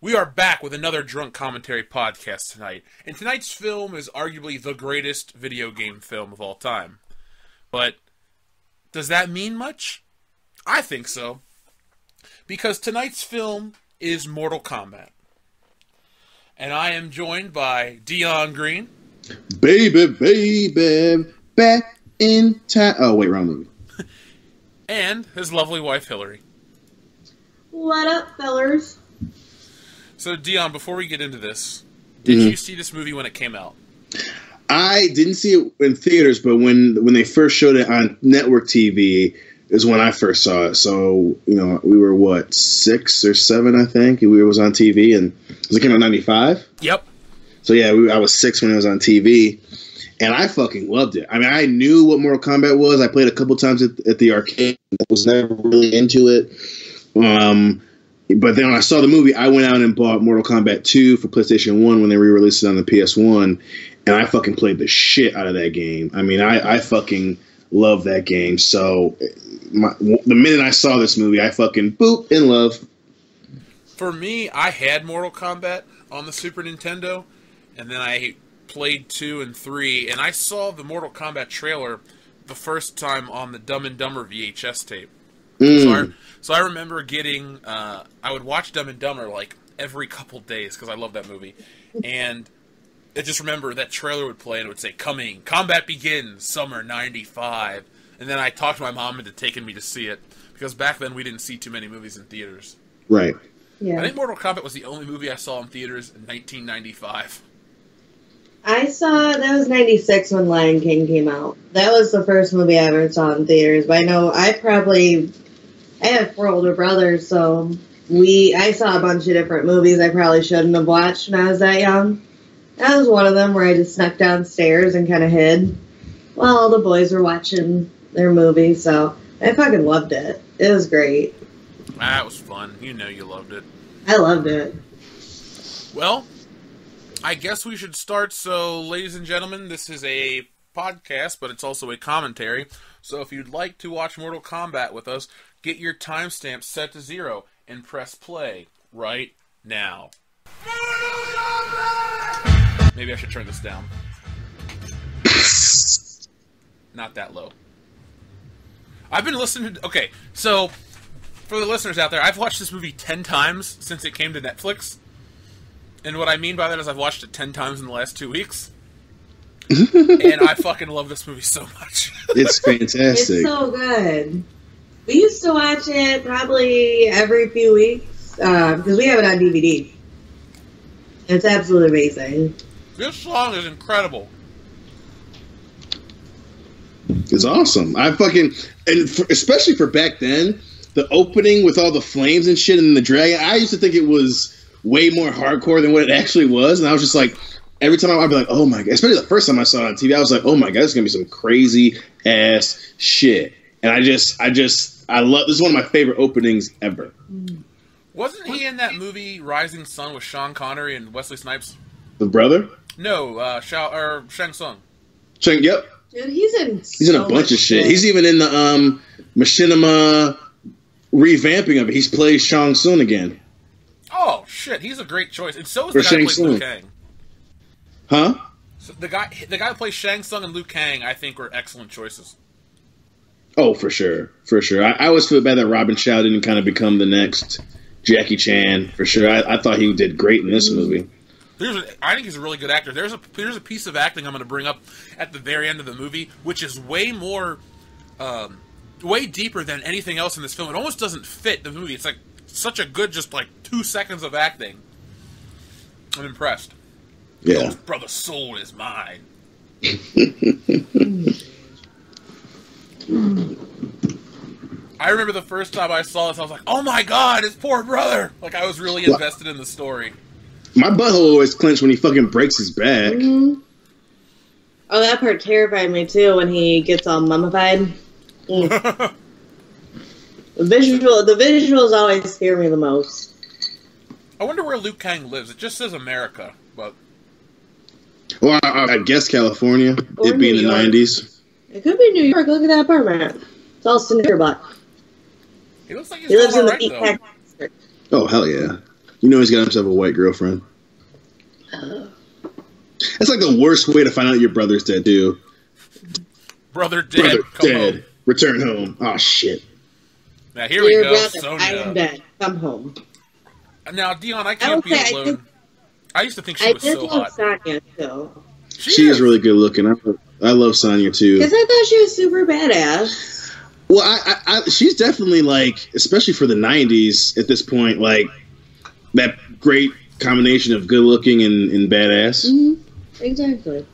We are back with another Drunk Commentary podcast tonight, and tonight's film is arguably the greatest video game film of all time. But does that mean much? I think so. Because tonight's film is Mortal Kombat. And I am joined by Dion Green. Baby, back in time. Oh, wait, wrong movie. And his lovely wife, Hillary. What up, fellers? So, Dion, before we get into this, did you see this movie when it came out? I didn't see it in theaters, but when they first showed it on network TV is when I first saw it. So, you know, we were, what, 6 or 7, I think? It was on TV, and it came out in 95? Yep. So, yeah, I was 6 when it was on TV, and I fucking loved it. I mean, I knew what Mortal Kombat was. I played a couple times at the arcade. I was never really into it. But then when I saw the movie, I went out and bought Mortal Kombat 2 for PlayStation 1 when they re-released it on the PS1, and I fucking played the shit out of that game. I mean, I fucking love that game. So the minute I saw this movie, I fucking boop, in love. For me, I had Mortal Kombat on the Super Nintendo, and then I played 2 and 3, and I saw the Mortal Kombat trailer the first time on the Dumb and Dumber VHS tape. So I remember getting, I would watch Dumb and Dumber like every couple days because I love that movie. And I just remember that trailer would play and it would say, coming, Combat Begins, Summer 95. And then I talked my mom into taking me to see it because back then we didn't see too many movies in theaters. Right. Yeah. I think Mortal Kombat was the only movie I saw in theaters in 1995. That was 96 when Lion King came out. That was the first movie I ever saw in theaters. But I know I have 4 older brothers, so I saw a bunch of different movies I probably shouldn't have watched when I was that young. That was one of them where I just snuck downstairs and kind of hid while all the boys were watching their movies, so I fucking loved it. It was great. That was fun. You know you loved it. I loved it. Well, I guess we should start. So, ladies and gentlemen, this is a podcast, but it's also a commentary. So if you'd like to watch Mortal Kombat with us, get your timestamp set to 0 and press play right now. Maybe I should turn this down. Not that low. I've been listening to... Okay, so for the listeners out there, I've watched this movie 10 times since it came to Netflix. And what I mean by that is I've watched it 10 times in the last 2 weeks. And I fucking love this movie so much. It's fantastic. It's so good. We used to watch it probably every few weeks because we have it on DVD. It's absolutely amazing. This song is incredible. It's awesome. Especially for back then, the opening with all the flames and shit and the dragon, I used to think it was way more hardcore than what it actually was. And I was just like, every time I'd be like, oh my God, especially the first time I saw it on TV, I was like, oh my God, it's going to be some crazy ass shit. And I love, this is one of my favorite openings ever. Wasn't he in that movie Rising Sun with Sean Connery and Wesley Snipes? The brother? No, Shang Tsung. Yep. Dude, he's in a bunch of shit. He's even in the Machinima revamping of it. He's played Shang Tsung again. Oh shit, he's a great choice. And so is the guy who plays Liu Kang. Huh? So the guy who plays Shang Tsung and Liu Kang, I think, were excellent choices. Oh, for sure. For sure. I always feel bad that Robin Chow didn't kind of become the next Jackie Chan, for sure. I thought he did great in this movie. I think he's a really good actor. There's a piece of acting I'm going to bring up at the very end of the movie, which is way more, way deeper than anything else in this film. It almost doesn't fit the movie. It's like such a good, just like 2 seconds of acting. I'm impressed. Yeah. Oh, brother, soul is mine. I remember the first time I saw this, I was like, oh my God, his poor brother. Like, I was really invested in the story. My butthole always clenched when he fucking breaks his back. Mm-hmm. Oh, that part terrified me too when he gets all mummified. The visuals always scare me the most. I wonder where Liu Kang lives. It just says America, but... Well, I guess California. Or it'd be in the New York. 90s. It could be New York. Look at that apartment. It's all cinder block. He looks like He lives in the right, Meatpack District. Oh, hell yeah. You know he's got himself a white girlfriend. That's like the worst way to find out your brother's dead, too. Brother dead. Come dead. home. Return home. Oh, shit. Now, here we go, brother, Sonya. I am dead. Come home. Now, Dion, I can't be alone. I used to think she was so hot. I did love Sonya, too. She is really good looking. I love Sonya, too. Because I thought she was super badass. Well, she's definitely, like, especially for the 90s at this point, like, that great combination of good looking and badass. Mm-hmm. Exactly.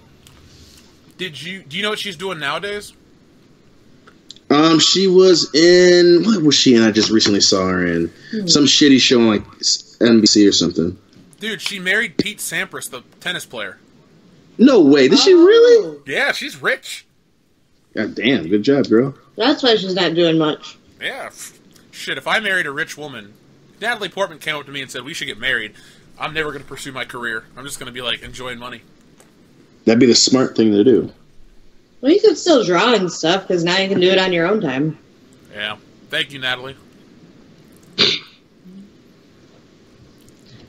Do you know what she's doing nowadays? She was in, what was she in? I just recently saw her in some shitty show on like NBC or something. Dude, she married Pete Sampras, the tennis player. No way. Did she really? Yeah, she's rich. God damn. Good job, girl. That's why she's not doing much. Yeah. Shit, if I married a rich woman, Natalie Portman came up to me and said, we should get married. I'm never going to pursue my career. I'm just going to be, like, enjoying money. That'd be the smart thing to do. Well, you could still draw and stuff, because now you can do it on your own time. Yeah. Thank you, Natalie.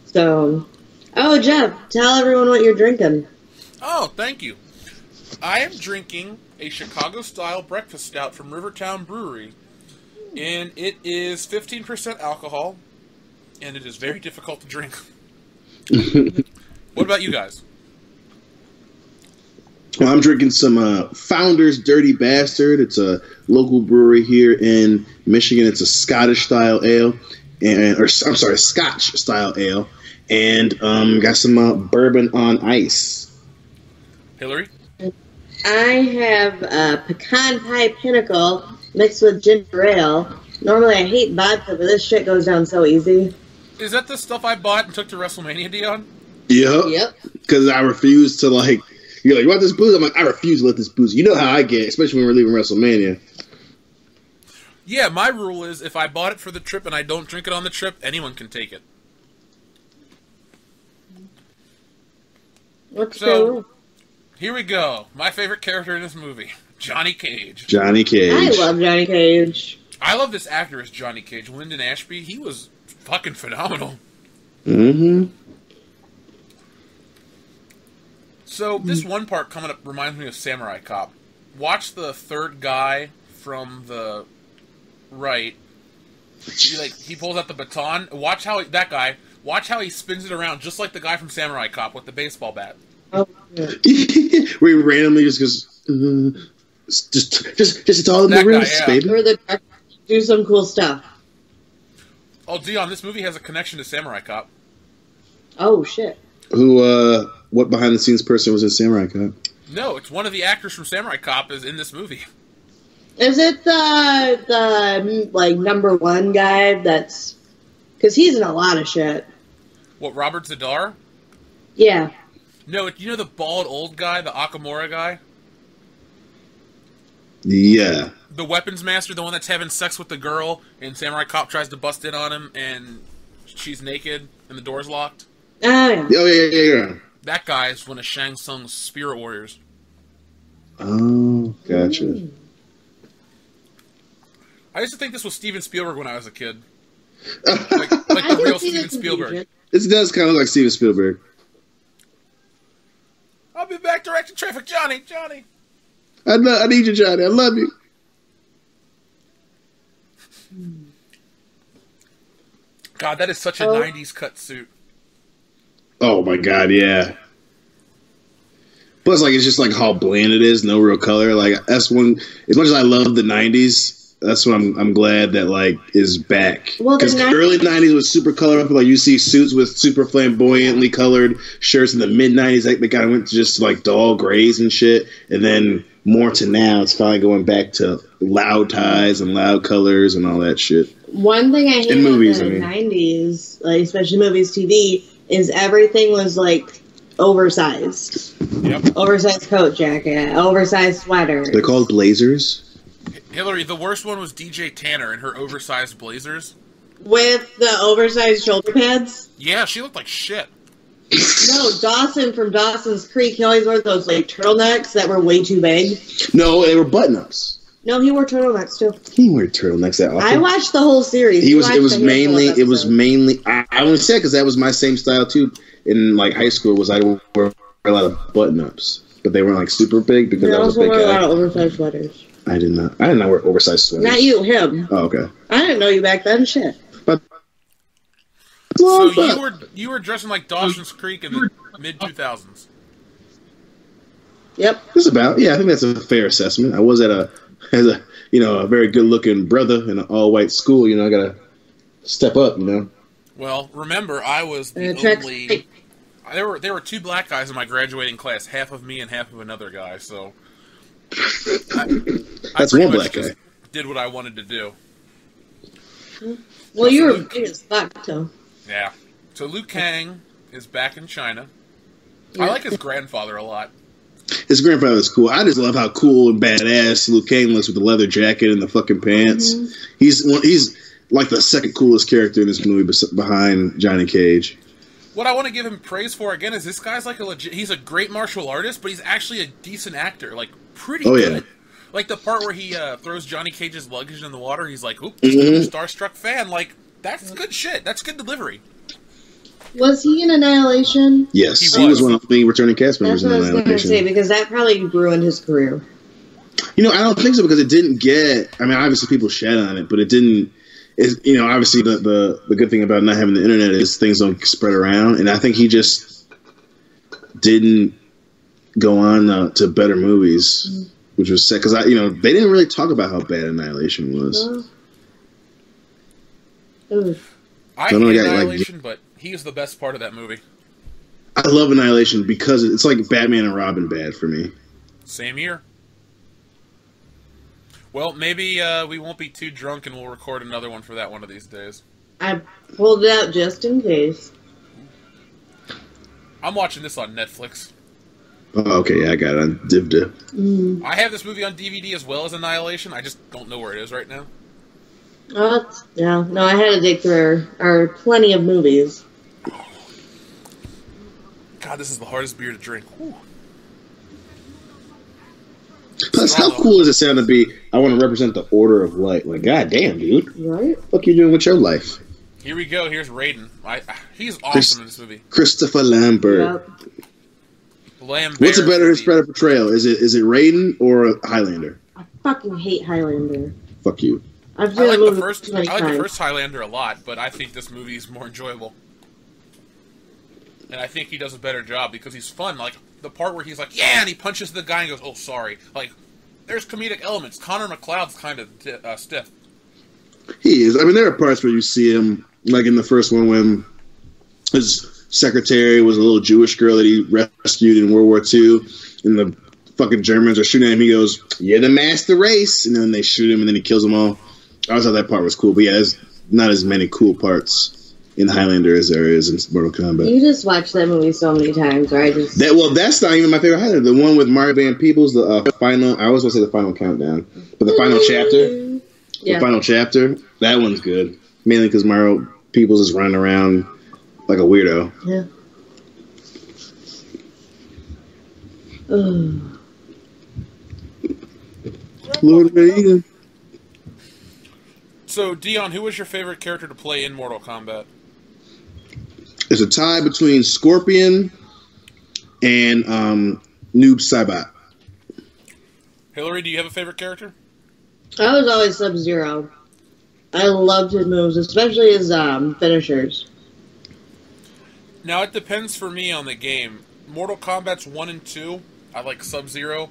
So, Jeff, tell everyone what you're drinking. Oh, thank you. I am drinking a Chicago-style breakfast stout from Rivertown Brewery, and it is 15% alcohol, and it is very difficult to drink. What about you guys? Well, I'm drinking some Founder's Dirty Bastard. It's a local brewery here in Michigan. It's a Scottish-style ale, Scotch-style ale, and got some bourbon on ice. Hillary? I have Pecan Pie Pinnacle mixed with ginger ale. Normally I hate vodka, but this shit goes down so easy. Is that the stuff I bought and took to WrestleMania, Dion? Yep. Because I refuse to, like... You're like, you want this booze? I'm like, I refuse to let this booze. You know how I get, especially when we're leaving WrestleMania. Yeah, my rule is if I bought it for the trip and I don't drink it on the trip, anyone can take it. So, here we go. My favorite character in this movie, Johnny Cage. Johnny Cage. I love Johnny Cage. I love this actor as Johnny Cage. Lyndon Ashby, he was fucking phenomenal. Mm-hmm. So, this one part coming up reminds me of Samurai Cop. Watch the third guy from the right. He pulls out the baton. Watch how he spins it around, just like the guy from Samurai Cop with the baseball bat. Oh, yeah. Where he randomly just goes, just it's all in the wrist, baby. Or the do some cool stuff. Oh, Dion, this movie has a connection to Samurai Cop. Oh, shit. What behind-the-scenes person was in Samurai Cop? No, it's one of the actors from Samurai Cop is in this movie. Is it the like number one guy that's... Because he's in a lot of shit. What, Robert Zadar? Yeah. No, you know the bald old guy, the Akamura guy? Yeah. The weapons master, the one that's having sex with the girl, and Samurai Cop tries to bust in on him, and she's naked, and the door's locked? Oh, yeah. Oh, yeah. That guy is one of Shang Tsung's Spirit Warriors. Oh, gotcha. Mm. I used to think this was Steven Spielberg when I was a kid. Like the real Steven Spielberg. This does kind of look like Steven Spielberg. I'll be back directing traffic, Johnny. I need you, Johnny. I love you. God, that is such a 90s cut suit. Oh my god, yeah. Plus, like, it's just like how bland it is, no real color. Like, that's one. As much as I love the '90s, that's what I'm glad that like is back. Because the early '90s was super colorful. Like, you see suits with super flamboyantly colored shirts. In the mid '90s, they kind of went to just like dull grays and shit. And then more to now, it's finally going back to loud ties and loud colors and all that shit. One thing I hate in movies, the '90s, like especially movies, TV, is everything was like oversized. Yep. Oversized coat jacket, oversized sweater. They're called blazers. Hillary, the worst one was DJ Tanner and her oversized blazers. With the oversized shoulder pads? Yeah, she looked like shit. No, Dawson from Dawson's Creek, he always wore those like turtlenecks that were way too big. No, they were button-ups. No, he wore turtlenecks too. He wore turtlenecks that often. I watched the whole series. It was mainly. I would say because that was my same style too. In like high school, was I wore a lot of button ups, but they weren't like super big because I was a big guy. a lot of oversized sweaters. I did not wear oversized sweaters. Not you, him. Oh, okay. I didn't know you back then. Shit. But so you were dressing like Dawson's Creek in the mid 2000s. Yep. Just about. Yeah, I think that's a fair assessment. I was as a very good looking brother in an all white school. You know, I gotta step up. You know. Well, remember, I was the only. There were two black guys in my graduating class, half of me and half of another guy. So that's one black guy. Did what I wanted to do. Well, you were big as fuck, too. Yeah. So Liu Kang is back in China. Yeah. I like his grandfather a lot. His grandfather is cool. I just love how cool and badass Liu Kang looks with the leather jacket and the fucking pants. Mm-hmm. He's like the second coolest character in this movie behind Johnny Cage. What I want to give him praise for again is this guy's like he's a great martial artist, but he's actually a decent actor. Like pretty good. Yeah. Like the part where he throws Johnny Cage's luggage in the water, he's like, "Oop, starstruck fan." Like that's good shit. That's good delivery. Was he in Annihilation? Yes, he was one of the returning cast members in Annihilation. That's what I was going to say, because that probably ruined his career. You know, I don't think so, because it didn't get... I mean, obviously people shat on it, but it didn't... obviously the good thing about not having the internet is things don't spread around, and I think he just didn't go on to better movies, which was sad, because they didn't really talk about how bad Annihilation was. I hate Annihilation, but he is the best part of that movie. I love Annihilation because it's like Batman and Robin bad for me. Same here. Well, maybe we won't be too drunk and we'll record another one for that one of these days. I pulled it out just in case. I'm watching this on Netflix. Oh, okay, yeah, I got it on Divda. I have this movie on DVD as well as Annihilation. I just don't know where it is right now. Yeah. No, I had to dig through our plenty of movies. God, this is the hardest beer to drink. Whew. Plus, how cool does it sound to be, I want to represent the Order of Light? Like, goddamn, dude. Right? What the fuck you doing with your life? Here we go. Here's Raiden. He's awesome in this movie. Christopher Lambert. Lambert. What's a better portrayal? Is it Raiden or Highlander? I fucking hate Highlander. Fuck you. I like the first Highlander a lot, but I think this movie is more enjoyable. And I think he does a better job because he's fun. Like, the part where he's like, yeah, and he punches the guy and goes, oh, sorry. Like, there's comedic elements. Connor McLeod's kind of stiff. He is. I mean, there are parts where you see him, like in the first one when his secretary was a little Jewish girl that he rescued in World War II, and the fucking Germans are shooting at him. He goes, you're the master race. And then they shoot him, and then he kills them all. I always thought that part was cool, but yeah, there's not as many cool parts in Highlander as there is in Mortal Kombat. You just watched that movie so many times, right? That's not even my favorite Highlander. The one with Mario Van Peebles, the final... I always want to say the final countdown. But the final chapter... Yeah. The final chapter, that one's good. Mainly because Mario Peebles is running around like a weirdo. Yeah. Lord of the Eden. So, Dion, who was your favorite character to play in Mortal Kombat? It's a tie between Scorpion and Noob Saibot. Hillary, do you have a favorite character? I was always Sub-Zero. I loved his moves, especially his finishers. Now, it depends for me on the game. Mortal Kombat's 1 and 2, I like Sub-Zero,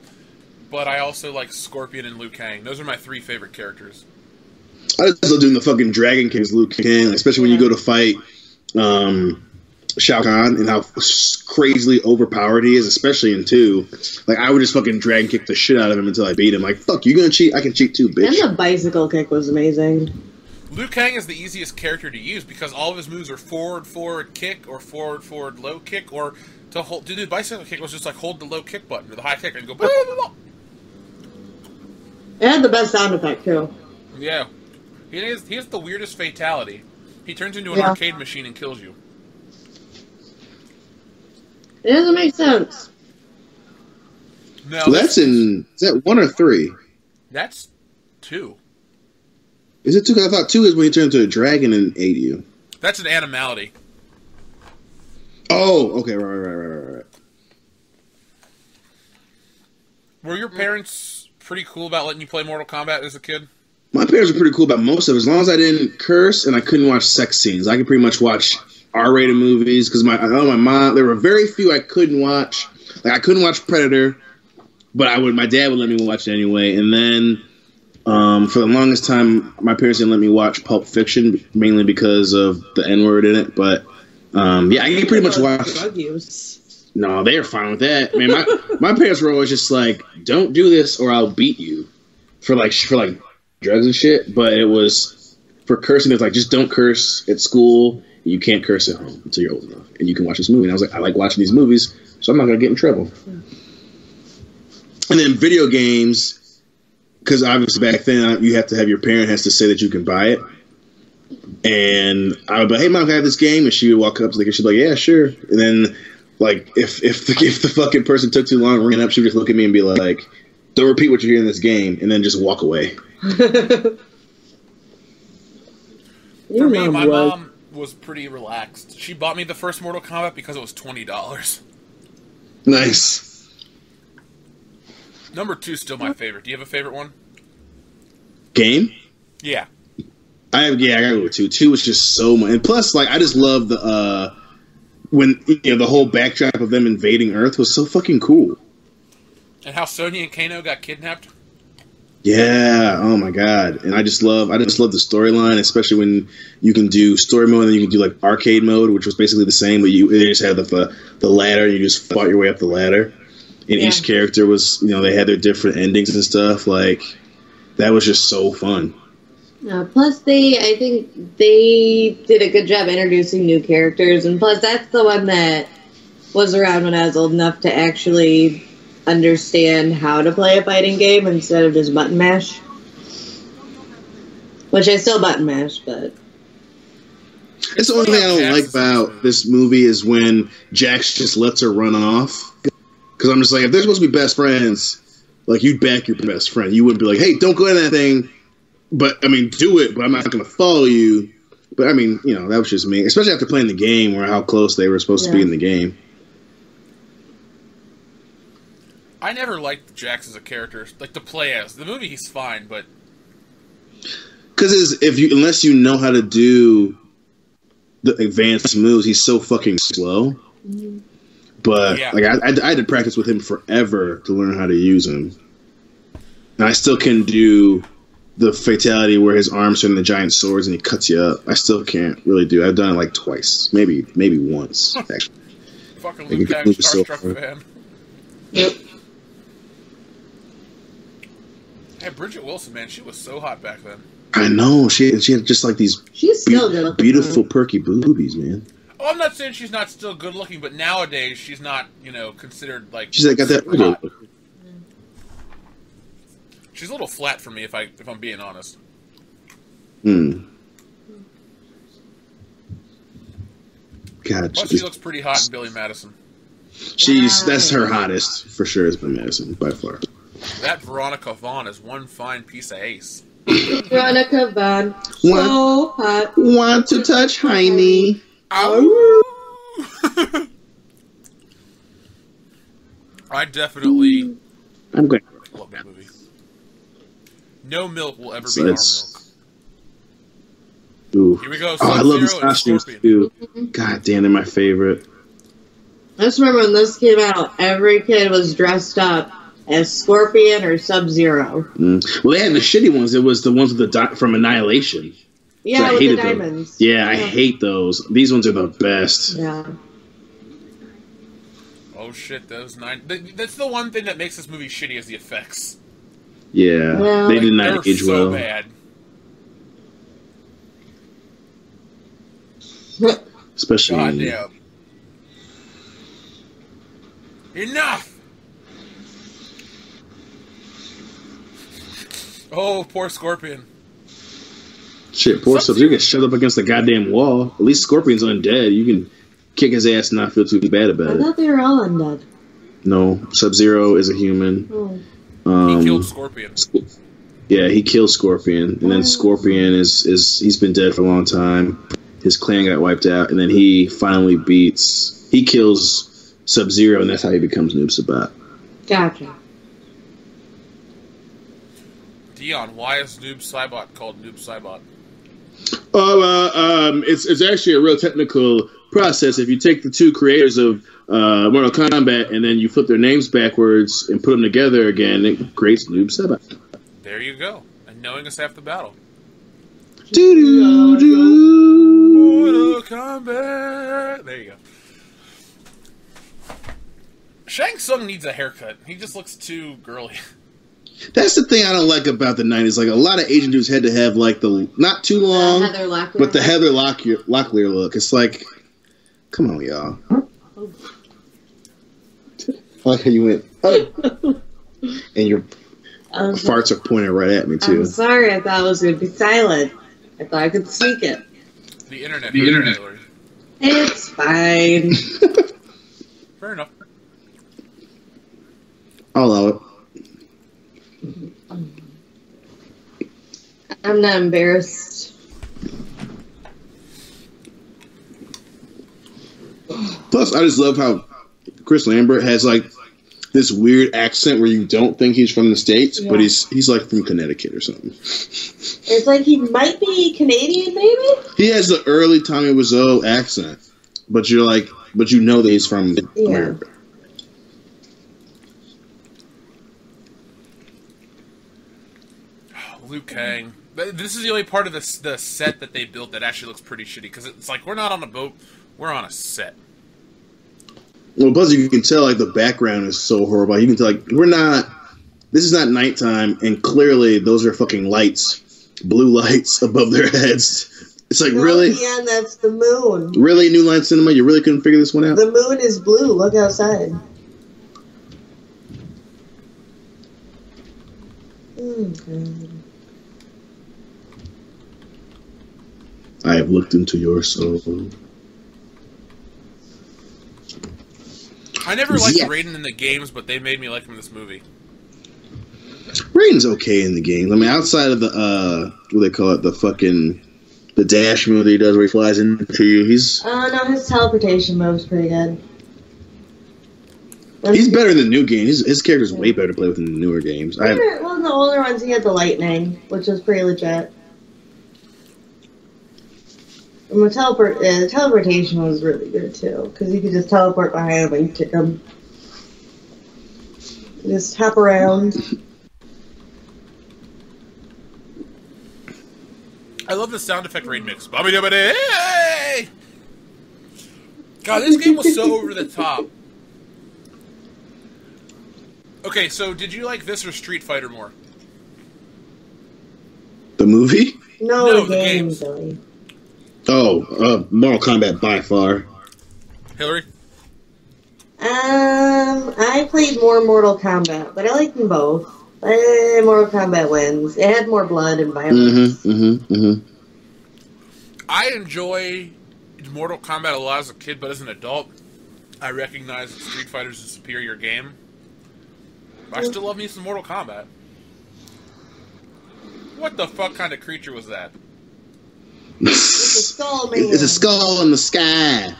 but I also like Scorpion and Liu Kang. Those are my three favorite characters. I just love doing the fucking Dragon King's Liu Kang, especially when you go to fight Shao Kahn and how crazily overpowered he is, especially in 2. Like, I would just fucking Dragon Kick the shit out of him until I beat him. Like, fuck, you gonna cheat? I can cheat too, bitch. And the bicycle kick was amazing. Liu Kang is the easiest character to use because all of his moves are forward kick or forward low kick, or to hold. To do the bicycle kick was just like hold the low kick button or the high kick and go. Blah, blah, blah. It had the best sound effect too. Yeah. He has the weirdest fatality. He turns into an arcade machine and kills you. It doesn't make sense. No, so is that 1 or 3? That's 2. Is it 2? Because I thought 2 is when he turned into a dragon and ate you. That's an animality. Oh, okay, right. Were your parents pretty cool about letting you play Mortal Kombat as a kid? My parents were pretty cool about most of it, as long as I didn't curse and I couldn't watch sex scenes. I could pretty much watch R-rated movies because my mom. There were very few I couldn't watch. Like I couldn't watch Predator, but my dad would let me watch it anyway. And then for the longest time, my parents didn't let me watch Pulp Fiction, mainly because of the N-word in it. But yeah, I can pretty much watch. Drug use. No, they were fine with that. Man, my parents were always just like, "Don't do this, or I'll beat you," for drugs and shit. But it was for cursing. It's like just don't curse at school. You can't curse at home until you're old enough, and you can watch this movie. And I was like, I like watching these movies, so I'm not gonna get in trouble. And then video games, because obviously back then you have to have your parent has to say that you can buy it. And I would be like, "Hey mom, can I have this game?" And she would walk up to the kid. She'd be like, "Yeah, sure." And then like if the fucking person took too long, ran up, she would just look at me and be like, "Don't repeat what you hear in this game," and then just walk away. For me, my mom was pretty relaxed. She bought me the first Mortal Kombat because it was $20. Nice. Number 2 is still my favorite. Do you have a favorite one? Game? Yeah. I gotta go with 2. 2 was just so much, and plus, like, I just love the when the whole backdrop of them invading Earth was so fucking cool. And how Sonya and Kano got kidnapped? Yeah, oh my god. And I just love the storyline, especially when you can do story mode and then you can do like arcade mode, which was basically the same, but they just had the ladder and you just fought your way up the ladder. And each character was, they had their different endings and stuff. Like, that was just so fun. Plus, I think they did a good job introducing new characters, and plus, that's the one that was around when I was old enough to actually understand how to play a fighting game instead of just button mash. Which I still button mash, but... It's the only thing I don't like about this movie is when Jax just lets her run off. Because I'm just like, if they're supposed to be best friends, like, you'd back your best friend. You wouldn't be like, "Hey, don't go in that thing. But, I mean, do it, but I'm not going to follow you." But, I mean, that was just me. Especially after playing the game or how close they were supposed to be in the game. I never liked Jax as a character. Like, to play as. The movie, he's fine, but... Because unless you know how to do the advanced moves, he's so fucking slow. Mm-hmm. But, like, I had to practice with him forever to learn how to use him. And I still can do the fatality where his arms are in the giant swords and he cuts you up. I still can't really do it. I've done it like twice. Maybe once, actually. Fucking Luke Cage, Starstruck fan. Yep. Hey, Bridget Wilson, man, she was so hot back then. I know. She had just like these beautiful, perky boobies, man. Oh, I'm not saying she's not still good looking, but nowadays she's not, considered like... She's got that hot. She's a little flat for me, if I'm being honest. God, but she looks pretty hot in Billy Madison. That's her hottest for sure. Is Billy Madison by far. That Veronica Vaughn is one fine piece of ace. Veronica Vaughn, so hot. Want to touch Heine? I definitely. I'm going. Love that movie. No milk will ever be our milk. Ooh. Here we go. I love these costumes too. God damn, they're my favorite. I just remember when this came out, every kid was dressed up as Scorpion or Sub-Zero. Well, they had the shitty ones. It was the ones with from Annihilation. Yeah, with the diamonds. Yeah, I hate those. These ones are the best. Yeah. Oh shit, those 9. That's the one thing that makes this movie shitty is the effects. Yeah, they did not age well. Bad. Especially. Goddamn. Enough! Oh, poor Scorpion. Shit, poor Sub-Zero gets shoved up against the goddamn wall. At least Scorpion's undead. You can kick his ass and not feel too bad about it. I thought they were all undead. No, Sub-Zero is a human. Oh. He killed Scorpion. Yeah, he kills Scorpion, and then Scorpion he's been dead for a long time. His clan got wiped out, and then he finally kills Sub-Zero, and that's how he becomes Noob Saibot. Gotcha. Dion, why is Noob Saibot called Noob Saibot? It's actually a real technical process. If you take the two creators of Mortal Kombat and then you flip their names backwards and put them together again, it creates Noob Saibot. There you go. And knowing us half the battle. Mortal Kombat. There you go. Shang Tsung needs a haircut. He just looks too girly. That's the thing I don't like about the 90s. Like, a lot of Asian dudes had to have, like, the not too long, but the Heather Locklear look. It's like, come on, y'all. I like how you went, oh. And your farts are pointing right at me, too. I'm sorry, I thought it was going to be silent. I thought I could sneak it. The internet. It's fine. Fair enough. I'll allow it. I'm not embarrassed. Plus, I just love how Chris Lambert has, like, this weird accent where you don't think he's from the States, but he's like from Connecticut or something. It's like he might be Canadian, maybe? He has the early Tommy Wiseau accent, but you know that he's from America. Liu Kang. This is the only part of the set that they built that actually looks pretty shitty, because it's like, we're not on a boat, we're on a set. Well, plus you can tell, like, the background is so horrible. You can tell, like, this is not nighttime, and clearly those are fucking lights, blue lights above their heads. It's like, really? Yeah, that's the moon. Really, New Line Cinema? You really couldn't figure this one out? The moon is blue. Look outside. I have looked into your soul. I never liked Raiden in the games, but they made me like him in this movie. Raiden's okay in the games. I mean, outside of the, what do they call it, the dash move that he does where he flies into you, he's... no, his teleportation move's pretty good. He's better than the new games. His character's way better to play with in the newer games. Well, in the older ones, he had the lightning, which was pretty legit. And the teleportation was really good, too, because you could just teleport behind him and kick him. Just hop around. I love the sound effect Raid mix. God, this game was so over the top. Okay, so did you like this or Street Fighter more? The movie? No, the game, Billy. Oh, Mortal Kombat by far. Hillary? I played more Mortal Kombat, but I liked them both. Mortal Kombat wins. It had more blood and violence. I enjoy Mortal Kombat a lot as a kid, but as an adult, I recognize that Street Fighter is a superior game. But I still love me some Mortal Kombat. What the fuck kind of creature was that? It's a skull, man. It's a skull in the sky.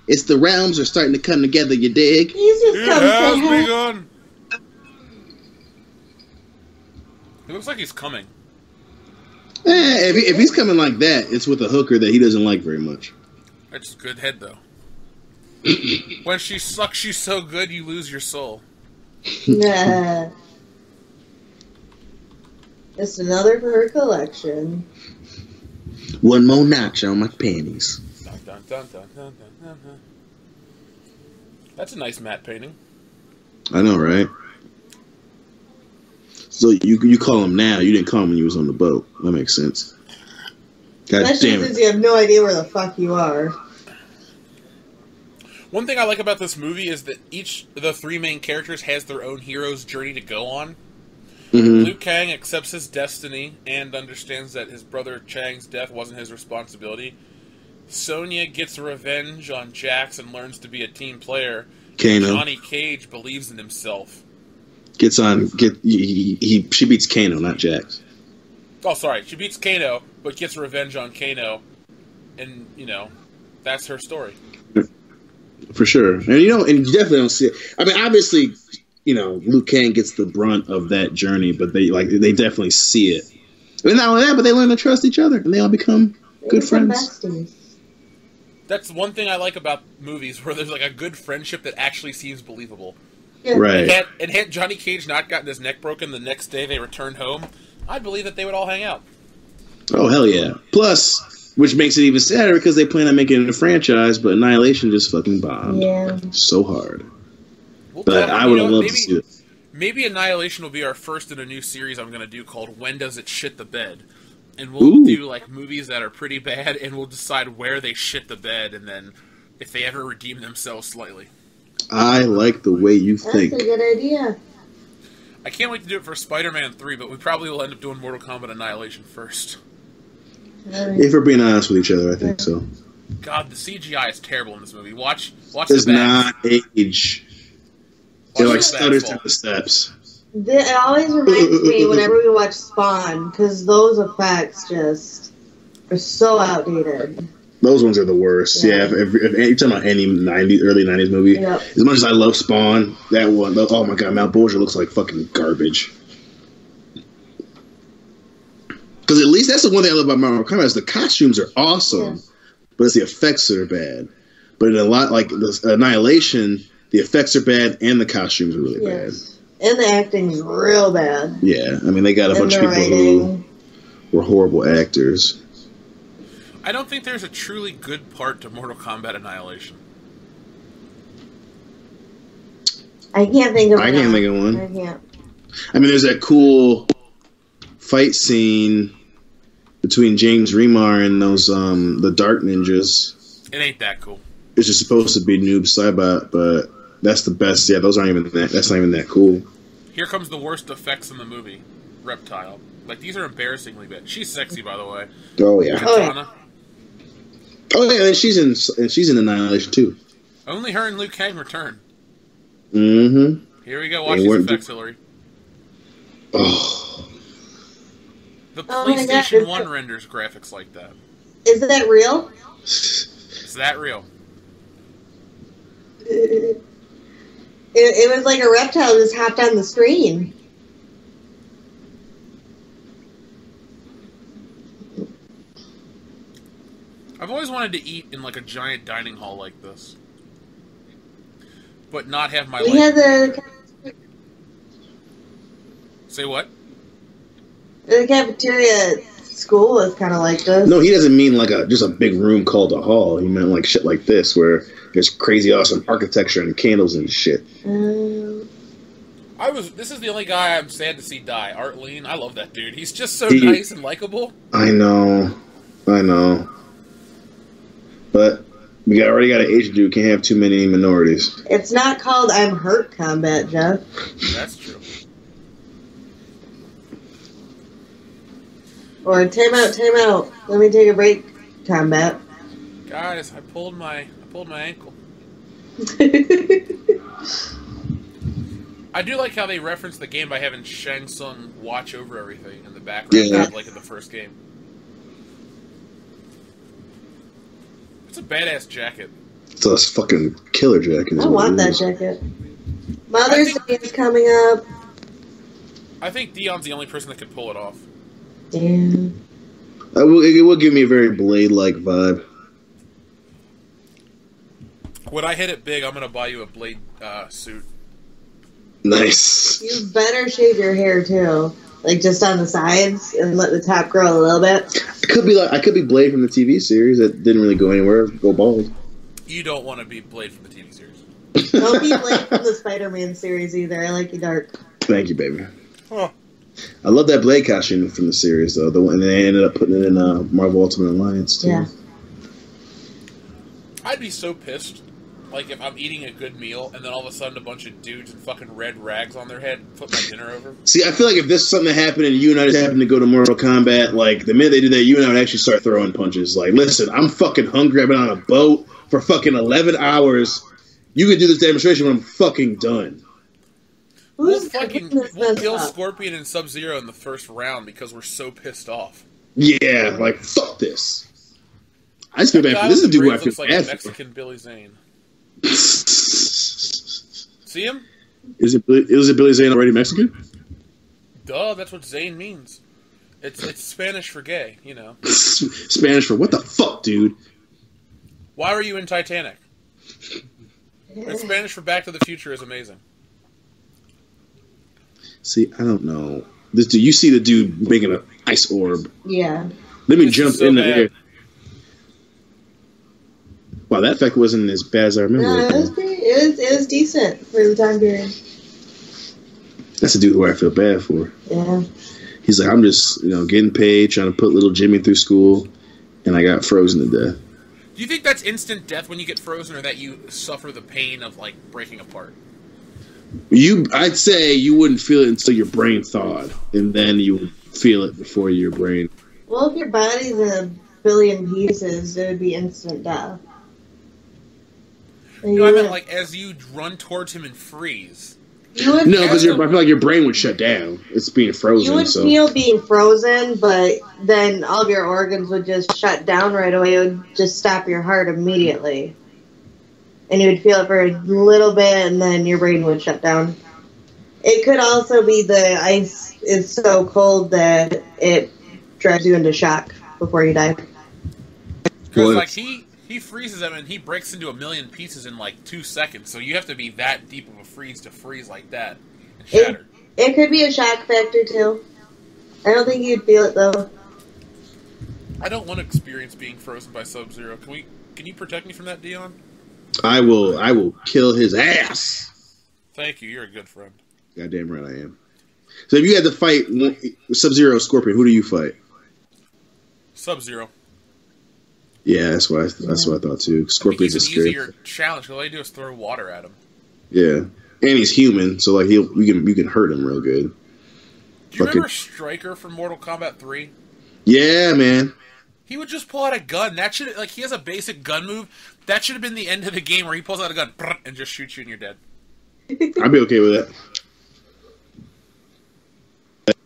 It's the realms are starting to come together, you dig? He's just has begun. He looks like he's coming. If he's coming like that, it's with a hooker that he doesn't like very much. That's a good head, though. When she sucks you so good, you lose your soul. Nah. Just another for her collection. One more notch on my panties. Dun, dun, dun, dun, dun, dun, dun. That's a nice matte painting. I know, right? So you call him now. You didn't call him when you was on the boat. That makes sense. God damn it. Since you have no idea where the fuck you are. One thing I like about this movie is that each of the three main characters has their own hero's journey to go on. Liu Kang accepts his destiny and understands that his brother Chang's death wasn't his responsibility. Sonya gets revenge on Jax and learns to be a team player. Kano. Johnny Cage believes in himself. She beats Kano, not Jax. Oh, sorry. She beats Kano, but gets revenge on Kano. And, that's her story. For sure. And you definitely don't see it. I mean, obviously, Liu Kang gets the brunt of that journey, but they definitely see it. And not only that, but they learn to trust each other, and they all become good friends. Besties. That's one thing I like about movies, where there's like a good friendship that actually seems believable. Yeah. Right. And had Johnny Cage not gotten his neck broken the next day they returned home, I'd believe that they would all hang out. Oh, hell yeah. Plus, which makes it even sadder because they plan on making it a franchise, but Annihilation just fucking bombed. Yeah. So hard. But I would have loved to see it. Maybe Annihilation will be our first in a new series I'm going to do called When Does It Shit the Bed? And we'll do like movies that are pretty bad, and we'll decide where they shit the bed, and then if they ever redeem themselves slightly. I like the way you think. That's a good idea. I can't wait to do it for Spider-Man 3, but we probably will end up doing Mortal Kombat Annihilation first. If we're being honest with each other, I think so. God, the CGI is terrible in this movie. Watch Does the bags. not age. They're like stutters to the steps. It always reminds me whenever we watch Spawn, because those effects just are so outdated. Those ones are the worst. Yeah, if you're talking about any early 90s movie, Yep. as much as I love Spawn, that one, oh my god, Mount Bolger looks like fucking garbage. Because at least that's the one thing I love about Mortal Kombat is the costumes are awesome, but it's the effects that are bad. But in a lot, like the Annihilation, the effects are bad and the costumes are really bad. And the acting's real bad. Yeah, I mean, they got a bunch of people who were horrible actors. I don't think there's a truly good part to Mortal Kombat Annihilation. I can't think of one. I can't think of one. I can't. I mean, there's that cool fight scene between James Remar and those the Dark Ninjas. It ain't that cool. It's just supposed to be Noob Saibot, but that's the best. Yeah, those aren't even that. That's not even that cool. Here comes the worst effects in the movie. Reptile. Like, these are embarrassingly bad. She's sexy, by the way. Oh yeah. Katana. Oh yeah, and she's in Annihilation too. Only her and Liu Kang return. Mm-hmm. Here we go. Watch these effects, Hillary. Oh. The PlayStation 1 renders graphics like that. Is that real? Is that real? It was like a reptile just hopped on the screen. I've always wanted to eat in like a giant dining hall like this, but not have my. We had the. Say what? The cafeteria at school was kind of like this. No, he doesn't mean like just a big room called a hall. He meant like shit like this, where there's crazy awesome architecture and candles and shit. This is the only guy I'm sad to see die. Art Lean, I love that dude. He's just so nice and likable. I know. But we already got an Asian dude. Can't have too many minorities. It's not called I'm Hurt Combat, Jeff. That's true. Or time out. Let me take a break, Combat. Guys, I pulled my ankle. I do like how they reference the game by having Shang Tsung watch over everything in the background, like in the first game. It's a badass jacket. It's a fucking killer jacket. I want that jacket. Mother's Day is coming up. I think Dion's the only person that could pull it off. Damn. It will give me a very Blade-like vibe. When I hit it big, I'm going to buy you a Blade suit. Nice. You better shave your hair, too. Like, just on the sides, and let the top grow a little bit. I could be Blade from the TV series that didn't really go anywhere. Go bald. You don't want to be Blade from the TV series. Don't be Blade from the Spider-Man series, either. I like you dark. Thank you, baby. Huh. I love that Blade costume from the series, though. The one they ended up putting it in Marvel Ultimate Alliance, too. Yeah. I'd be so pissed, like, if I'm eating a good meal, and then all of a sudden a bunch of dudes in fucking red rags on their head put my dinner over. See, I feel like if this is something that happened and you and I just happened to go to Mortal Kombat, like, the minute they do that, you and I would actually start throwing punches. Like, listen, I'm fucking hungry. I've been on a boat for fucking 11 hours. You can do this demonstration when I'm fucking done. We'll kill Scorpion and Sub-Zero in the first round because we're so pissed off. Yeah, like fuck this. I just feel bad for this. Is a dude who I feel like bad a Mexican for. Billy Zane. See him? Is it Billy Zane already Mexican? Duh, that's what Zane means. It's Spanish for gay, you know. Spanish for what the fuck, dude? Why were you in Titanic? It's Spanish for Back to the Future is amazing. See, I don't know. This dude, you see the dude making an ice orb. Yeah. Let me jump in the air. Wow, that effect wasn't as bad as I remember. No, it was decent for the time period. That's the dude who I feel bad for. Yeah. He's like, I'm just, getting paid, trying to put little Jimmy through school, and I got frozen to death. Do you think that's instant death when you get frozen, or that you suffer the pain of, like, breaking apart? I'd say you wouldn't feel it until your brain thawed, and then you would feel it before your brain. Well, if your body's in a billion pieces, it would be instant death. No, I meant like as you run towards him and freeze. No, because I feel like your brain would shut down. It's being frozen. You would feel being frozen, but then all of your organs would just shut down right away. It would just stop your heart immediately. And you would feel it for a little bit, and then your brain would shut down. It could also be the ice is so cold that it drives you into shock before you die. Because, like, he freezes them and he breaks into a million pieces in, like, 2 seconds. So you have to be that deep of a freeze to freeze like that and shatter. It could be a shock factor, too. I don't think you'd feel it, though. I don't want to experience being frozen by Sub-Zero. Can you protect me from that, Dion? I will kill his ass. Thank you. You're a good friend. Goddamn right I am. So if you had to fight Sub-Zero, Scorpion, who do you fight? Sub-Zero. Yeah, that's what I thought too. Scorpion's a scary. He's an easier challenge. All you do is throw water at him. Yeah, and he's human, so like you can hurt him real good. Do you remember Stryker from Mortal Kombat 3? Yeah, man. He would just pull out a gun. That should he has a basic gun move. That should have been the end of the game where he pulls out a gun and just shoots you and you're dead. I'd be okay with that.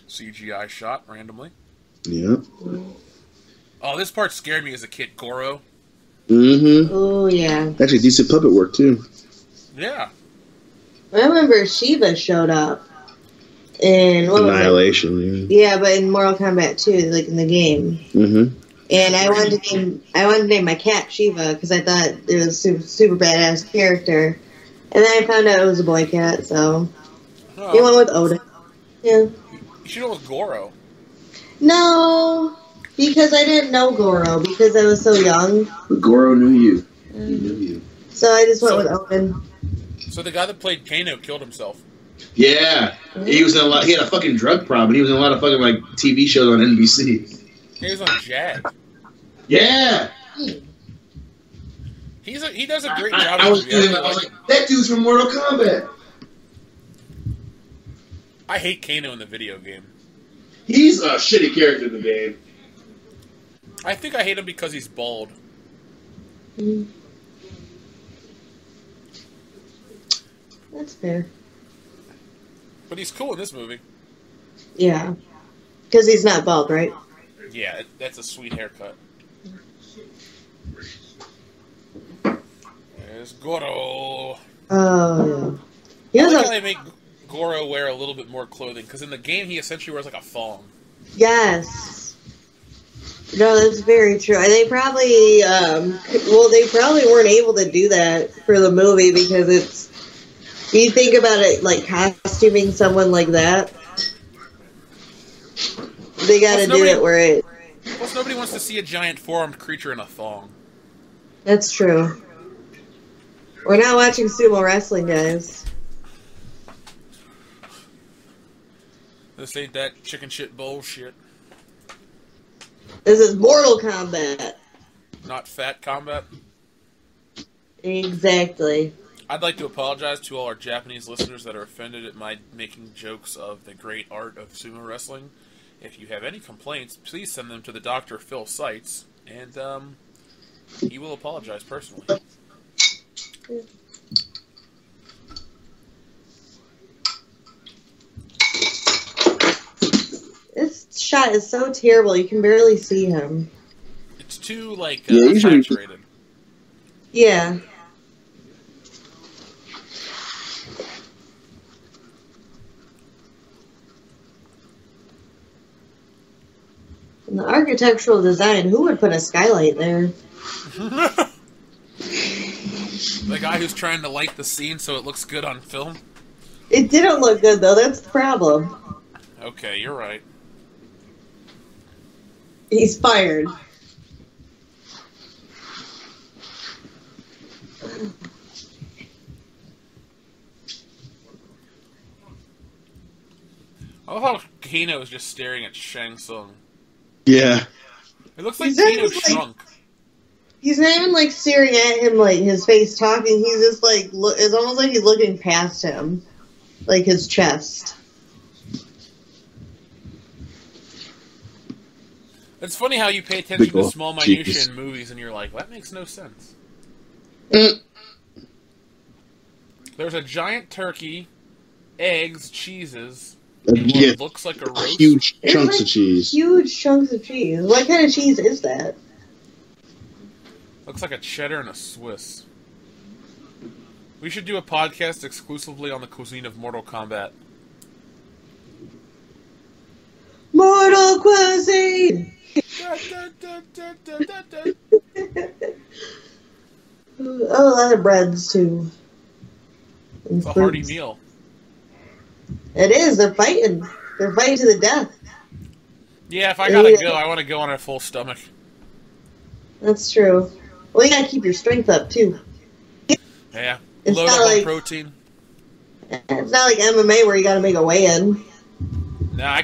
CGI shot randomly. Yeah. Oh, this part scared me as a kid. Goro. Mm-hmm. Oh, yeah. Actually, decent puppet work, too. Yeah. I remember Shiva showed up in... Annihilation, yeah, but in Mortal Kombat 2, like in the game. Mm-hmm. And I wanted to name my cat Shiva because I thought it was a super badass character. And then I found out it was a boy cat, so... Oh. We went with Odin. Yeah. You should have went with Goro. No, because I didn't know Goro because I was so young. But Goro knew you. He knew you. So I just went with Odin. So the guy that played Kano killed himself. Yeah, he was in a lot. He had a fucking drug problem. He was in a lot of fucking like TV shows on NBC. He was on Jag. Yeah. He does a great job. I was like, that dude's from Mortal Kombat. I hate Kano in the video game. He's a shitty character in the game. I think I hate him because he's bald. That's fair. But he's cool in this movie. Yeah. Because he's not bald, right? Yeah, that's a sweet haircut. There's Goro. Oh, yeah. I like how they make Goro wear a little bit more clothing, because in the game he essentially wears like a thong. Yes. No, that's very true. They probably, they probably weren't able to do that for the movie because you think about it, like costuming someone like that, they gotta do it where it... Plus nobody wants to see a giant four-armed creature in a thong. That's true. We're not watching sumo wrestling, guys. This ain't that chicken shit bullshit. This is Mortal Kombat. Not fat combat. Exactly. I'd like to apologize to all our Japanese listeners that are offended at my making jokes of the great art of sumo wrestling. If you have any complaints, please send them to the Dr. Phil Sites, and he will apologize personally. shot is so terrible. You can barely see him. It's too, like, usually... saturated. Yeah. And the architectural design, who would put a skylight there? The guy who's trying to light the scene so it looks good on film? It didn't look good, though. That's the problem. Okay, you're right. He's fired. I love how Kano is just staring at Shang Tsung. Yeah. It looks like Kano shrunk. He's not even, like, staring at him, like, his face talking. He's just, like, it's almost like he's looking past him. Like, his chest. It's funny how you pay attention to small minutia in movies and you're like, that makes no sense. There's a giant turkey, eggs, cheeses, and what looks like a roast. Huge chunks of cheese. Huge chunks of cheese. What kind of cheese is that? Looks like a cheddar and a Swiss. We should do a podcast exclusively on the cuisine of Mortal Kombat. Mortal cuisine! Oh, a lot of breads, too. It's a hearty meal. It is. They're fighting. They're fighting to the death. Yeah, if I gotta go, I want to go on a full stomach. That's true. Well, you gotta keep your strength up, too. Yeah. It's Load up on protein. It's not like MMA where you gotta make a weigh-in. Nah,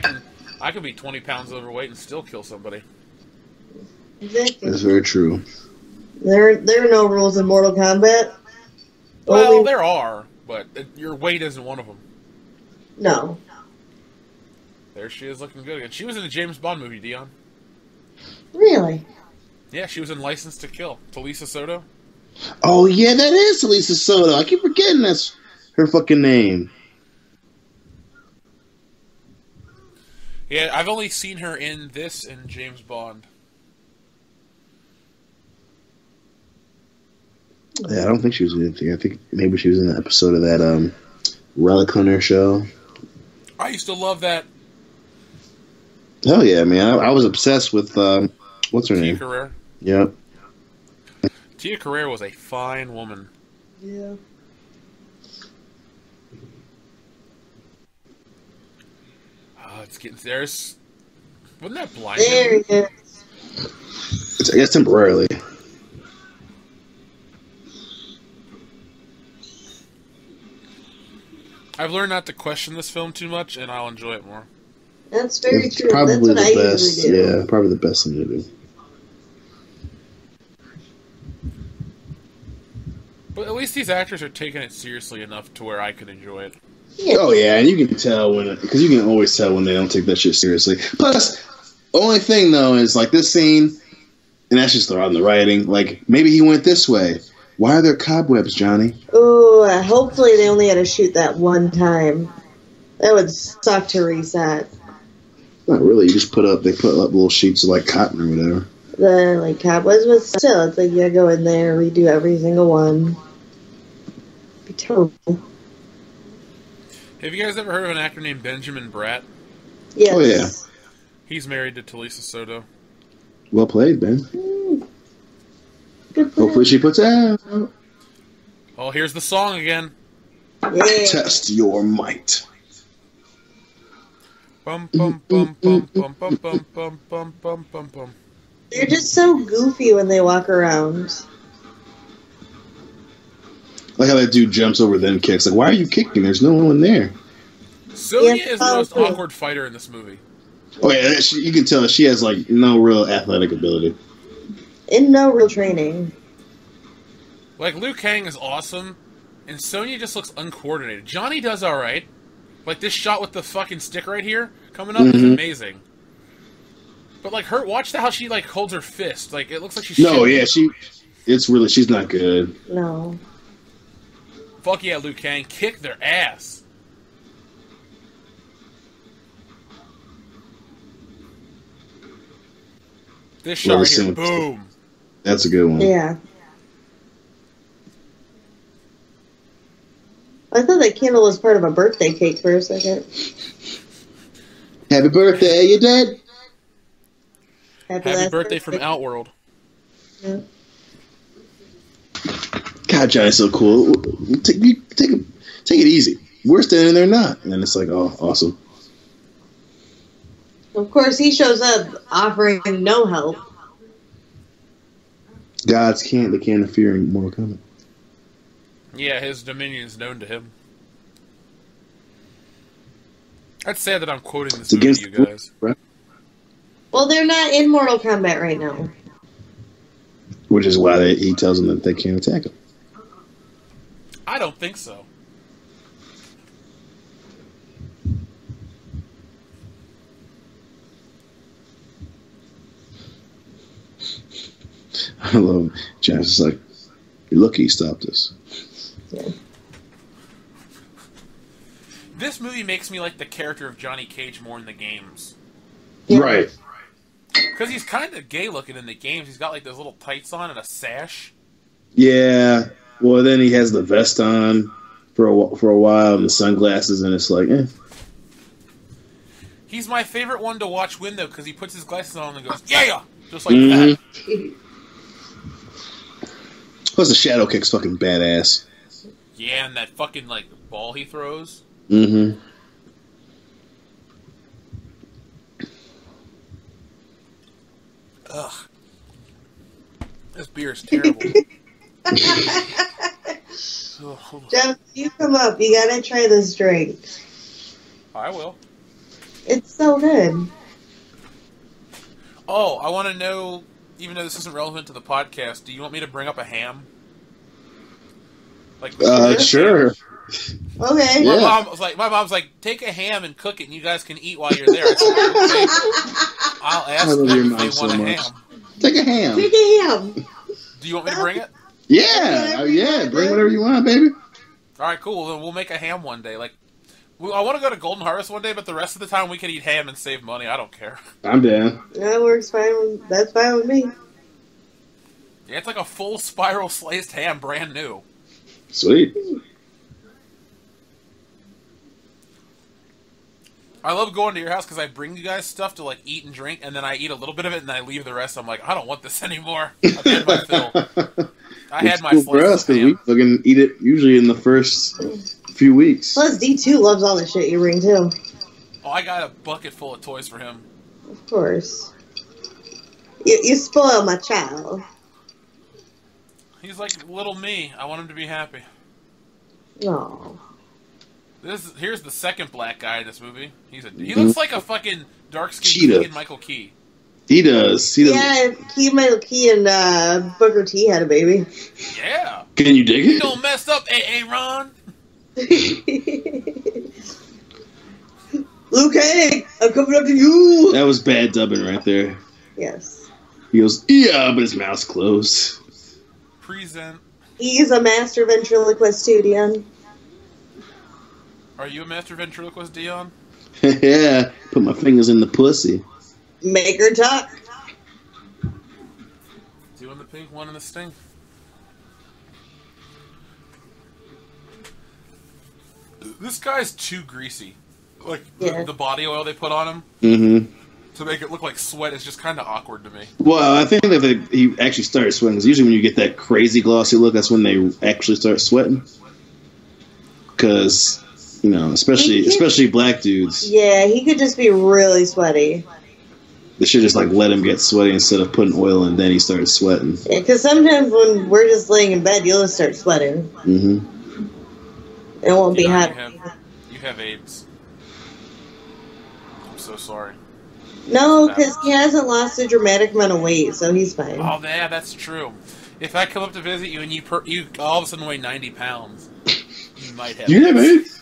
I can be 20 pounds overweight and still kill somebody. Exactly. That's very true. There are no rules in Mortal Kombat. Well, there are, but your weight isn't one of them. No. There she is looking good again. She was in a James Bond movie, Dion. Really? Yeah, she was in License to Kill. Talisa Soto. Oh, yeah, that is Talisa Soto. I keep forgetting that's her fucking name. Yeah, I've only seen her in this and James Bond. Yeah, I don't think she was in anything. I think maybe she was in an episode of that Relic Hunter show. I used to love that. Hell yeah, man. I was obsessed with, what's her name? Tia Carrere. Yep. Tia Carrere was a fine woman. Yeah. Oh, it's getting there's. Wasn't that blind? There he is. It's, I guess temporarily. I've learned not to question this film too much, and I'll enjoy it more. That's very It's true. probably That's what I the best. usually do. Yeah, probably the best thing to do. But at least these actors are taking it seriously enough to where I could enjoy it. Yeah. Oh yeah, and you can tell because you can always tell when they don't take that shit seriously. Plus, only thing though is like this scene, and that's just on the writing. Like maybe he went this way. Why are there cobwebs, Johnny? Ooh, hopefully they only had to shoot that one time. That would suck to reset. Not really. You just they put up little sheets of like cotton or whatever. The like cobwebs, but still, it's like you gotta go in there, redo every single one. Be terrible. Have you guys ever heard of an actor named Benjamin Bratt? Yes. Oh yeah. He's married to Talisa Soto. Well played, Ben. Good for Hopefully him. she puts out. Oh, here's the song again. Yeah. Test your might. Bum bum bum bum bum bum bum bum bum bum bum bum. They're just so goofy when they walk around. Like how that dude jumps over them kicks. Like, why are you kicking? There's no one there. Sonya Yeah, is the most probably. awkward fighter in this movie. Oh yeah, you can tell she has like no real athletic ability. In no real training. Like, Liu Kang is awesome, and Sonya just looks uncoordinated. Johnny does alright. Like, this shot with the fucking stick right here coming up is amazing. But, like, watch how she, like, holds her fist. Like, it looks like she's No, shooting. yeah, she's not good. No. Fuck yeah, Liu Kang. Kick their ass. This shot right here, boom. That's a good one. Yeah. I thought that candle was part of a birthday cake for a second. Happy birthday, you dead? Happy birthday from Outworld. Yeah. God, Johnny's so cool. Take it easy. We're standing there not. And then it's like, oh, awesome. Of course, he shows up offering no help. Gods can't. They can't interfere in Mortal Kombat. Yeah, his dominion is known to him. That's sad that I'm quoting this movie to you guys. Right? Well, they're not in Mortal Kombat right now. Which is why he tells them that they can't attack him. I don't think so. I love John's just like, you're lucky he stopped us. Yeah. This movie makes me like the character of Johnny Cage more in the games. Yeah. Right. Because he's kind of gay looking in the games. He's got like those little tights on and a sash. Yeah. Well, then he has the vest on for a while and the sunglasses, and it's like, eh. He's my favorite one to watch win, though, because he puts his glasses on and goes, yeah! Just like that. Plus, the shadow kick's fucking badass. Yeah, and that fucking, like, ball he throws. Mm-hmm. Ugh. This beer is terrible. Jeff, you come up. You gotta try this drink. I will. It's so good. Oh, I want to know, even though this isn't relevant to the podcast, do you want me to bring up a ham? Like, sure. Okay. Yeah. My mom's like, take a ham and cook it, and you guys can eat while you're there. I said, okay. I'll ask them if they want a ham. Take a ham. Take a ham. Do you want me to bring it? Yeah, bring whatever you want, baby. All right, cool. Then we'll make a ham one day. Like, I want to go to Golden Harvest one day, but the rest of the time we can eat ham and save money. I don't care. I'm down. That works fine. That's fine with me. Yeah, it's like a full spiral sliced ham, brand new. Sweet. I love going to your house because I bring you guys stuff to like eat and drink, and then I eat a little bit of it, and then I leave the rest. I'm like, I don't want this anymore. I've had my fill. I had my slices of ham. We fucking eat it usually in the first few weeks. Plus, D2 loves all the shit you bring, too. Oh, I got a bucket full of toys for him. Of course. You spoil my child. He's like little me. I want him to be happy. No. Here's the second black guy in this movie. He looks like a fucking dark-skinned Keegan Michael Key. He does. Yeah, Michael Key and Booker T had a baby. Yeah. Can you dig it? You don't mess up, A.A. Ron. Luke Hank, I'm coming up to you. That was bad dubbing right there. Yes. He goes, yeah, but his mouth's closed. Present. He's a master ventriloquist too, Dion. Are you a master ventriloquist, Dion? Yeah, put my fingers in the pussy. Make her talk. Doing the pink one and the sting. This guy's too greasy. Like, the body oil they put on him to make it look like sweat is just kind of awkward to me. Well, I think that he actually started sweating, because usually when you get that crazy glossy look, that's when they actually start sweating. Because, you know, especially black dudes. Yeah, he could just be really sweaty. They should just, like, let him get sweaty instead of putting oil in, then he started sweating. Yeah, because sometimes when we're just laying in bed, you'll just start sweating. Mm-hmm. It won't be hot. You have AIDS. I'm so sorry. No, because he hasn't lost a dramatic amount of weight, so he's fine. Oh, yeah, that's true. If I come up to visit you and you all of a sudden weigh 90 pounds, you might have You have AIDS?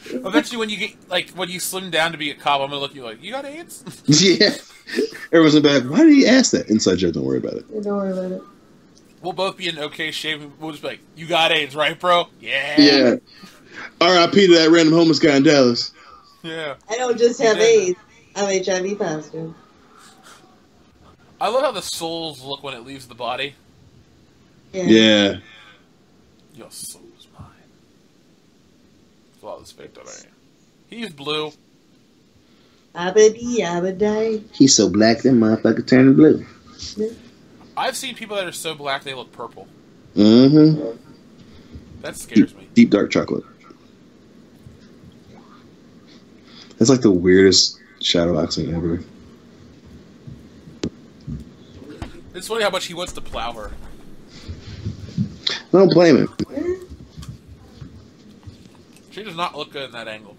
Eventually, when you get when you slim down to be a cop, I'm gonna look at you like, you got AIDS? Yeah. Everyone's in back. Why did he ask that? Inside joke. Don't worry about it. Don't worry about it. We'll both be in okay shape. We'll just be like, you got AIDS, right, bro? Yeah. Yeah. R.I.P. to that random homeless guy in Dallas. Yeah. I don't just have AIDS. I'm HIV positive. I love how the souls look when it leaves the body. Yeah. Your soul is mine. That's a lot of this fake already. He's blue. Abadi, abadi. He's so black that motherfucker turning blue. Yeah. I've seen people that are so black they look purple. Mm-hmm. That scares me. Deep dark chocolate. That's like the weirdest shadow boxing ever. It's funny how much he wants to plow her. I don't blame him. She does not look good in that angle.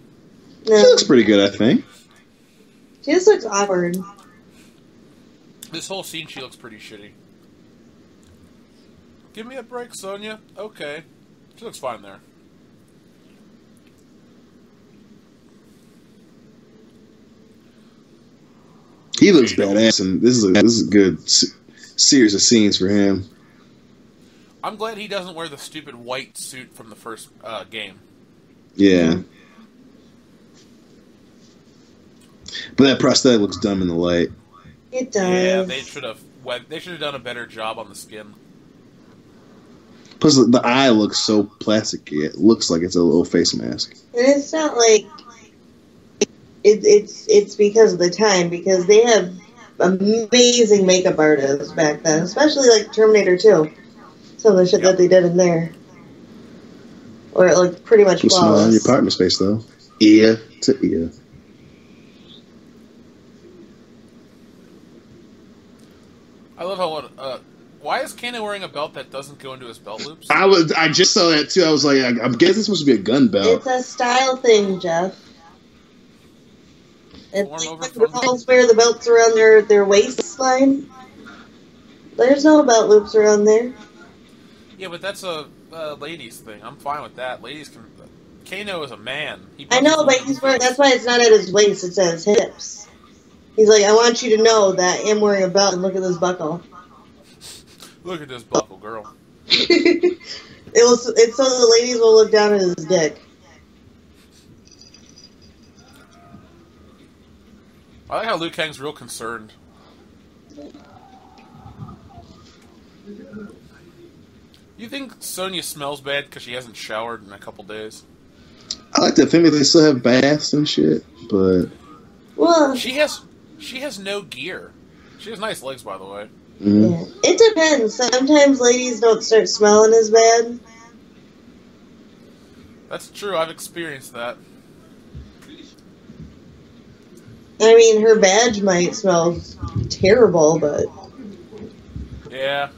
No. She looks pretty good, I think. She just looks awkward. This whole scene, she looks pretty shitty. Give me a break, Sonya. Okay. She looks fine there. He looks badass, and this is a good series of scenes for him. I'm glad he doesn't wear the stupid white suit from the first game. Yeah. But that prosthetic looks dumb in the light. It does. Yeah, they should have done a better job on the skin. Plus, the eye looks so plasticky. It looks like it's a little face mask. And it's not like it's because of the time, because they have amazing makeup artists back then, especially like Terminator 2. Some of the shit that they did in there, where it looked pretty much Smile on flawless. your partner's face, though. Ear to ear. I love how why is Kano wearing a belt that doesn't go into his belt loops? I just saw that too. I was like, I'm guessing it's supposed to be a gun belt. It's a style thing, Jeff. It's Form over like when function. girls wear the belts around their waistline. There's no belt loops around there. Yeah, but that's a ladies thing. I'm fine with that. Ladies can. Kano is a man. I know, but he's wearing. That's why it's not at his waist. It's at his hips. He's like, I want you to know that I'm wearing a belt, and look at this buckle. Look at this buckle, girl. It's so the ladies will look down at his dick. I like how Liu Kang's real concerned. You think Sonya smells bad because she hasn't showered in a couple days? I like to think that they still have baths and shit, but Well, She has no gear. She has nice legs, by the way. yeah. It depends. Sometimes ladies don't start smelling as bad. That's true. I've experienced that. I mean, her badge might smell terrible, but Yeah.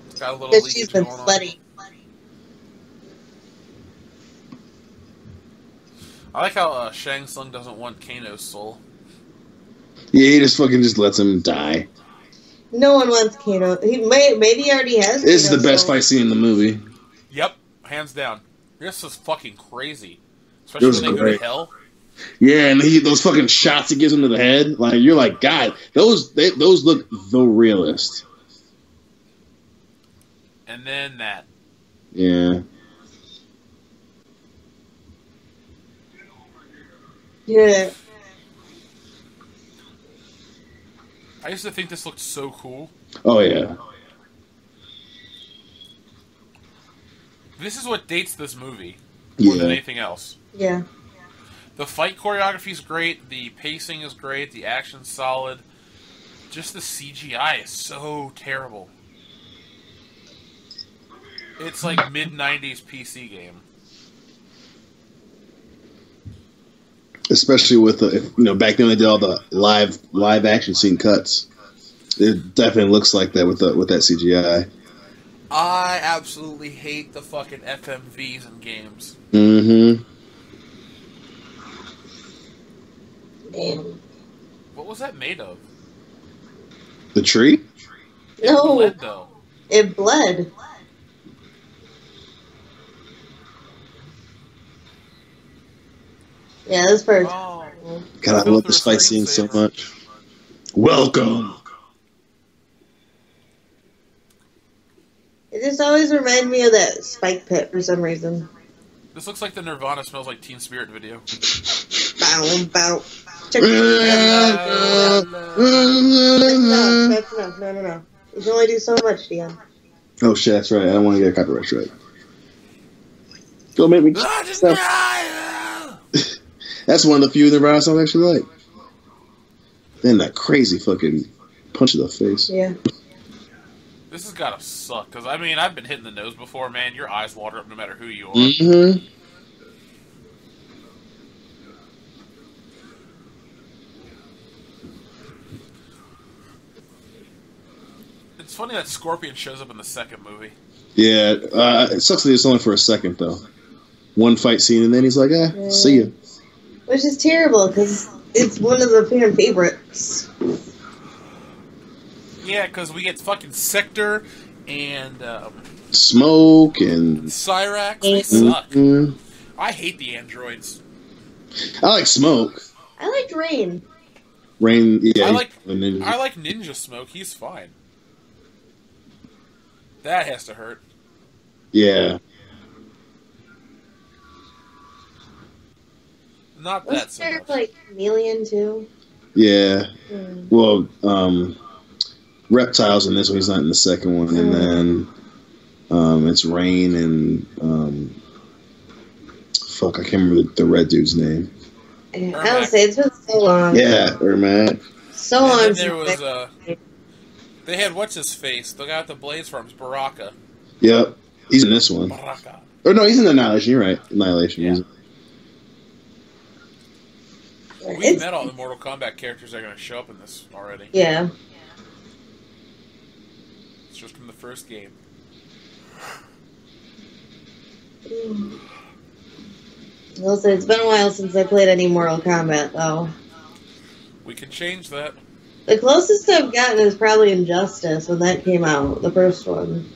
It's got a little because she's leakage been going on. sweaty. I like how Shang Tsung doesn't want Kano's soul. yeah, he just fucking just lets him die. No one wants Kano. Maybe he already has. This is the Kano, best so- fight scene in the movie. Yep, hands down. This is fucking crazy. It was Especially when they go great. to hell. Yeah, and those fucking shots he gives him to the head, like you're like, God, those look the realest. And then that. Yeah. Yeah. I used to think this looked so cool. Oh yeah. This is what dates this movie more than Yeah. anything else. Yeah. The fight choreography is great. The pacing is great. The action's solid. Just the CGI is so terrible. It's like mid-90s PC game. Especially with the back then they did all the live action scene cuts. It definitely looks like that with that CGI. I absolutely hate the fucking FMVs in games. Mm-hmm. Damn. What was that made of? The tree? No, Bled, though. it bled. Yeah, this part. Oh. God, I love this fight scene so much. Welcome. It just always reminded me of that Spike Pit for some reason. This looks like the Nirvana Smells Like Teen Spirit video. Bow, bow. Check. That's enough. No. You can only do so much, Dion. Oh shit, that's right. I don't want to get a copyright strike. Don't make me. That's one of the few Nirvana songs I actually like. Then that crazy fucking punch to the face. Yeah. This has gotta suck, because, I mean, I've been hit in the nose before, man. Your eyes water up no matter who you are. Mm-hmm. It's funny that Scorpion shows up in the second movie. Yeah, it sucks that it's only for a second, though. One fight scene, and then he's like, see ya. Which is terrible, because it's one of the fan favorites. Yeah, because we get fucking Sector and Smoke and Cyrax. They suck. I hate the androids. I like Smoke. I liked Rain. Rain, yeah. I like Ninja Smoke. He's fine. That has to hurt. Yeah. Was Not that so there much. like Chameleon too? Yeah. Well, Reptiles in this one. He's not in the second one, and then it's Rain and fuck, I can't remember the red dude's name. I would say it's been so long. Yeah, Ermac. So long. And then there was they had what's his face? The guy with the blades farms, Baraka. Yep, he's in this one. Baraka. Or no, he's in Annihilation. You're right, Annihilation. Yeah. We It's, met all the Mortal Kombat characters that are going to show up in this already. yeah. It's just from the first game. Well, so it's been a while since I played any Mortal Kombat, though. We can change that. The closest I've gotten is probably Injustice when that came out, the first one.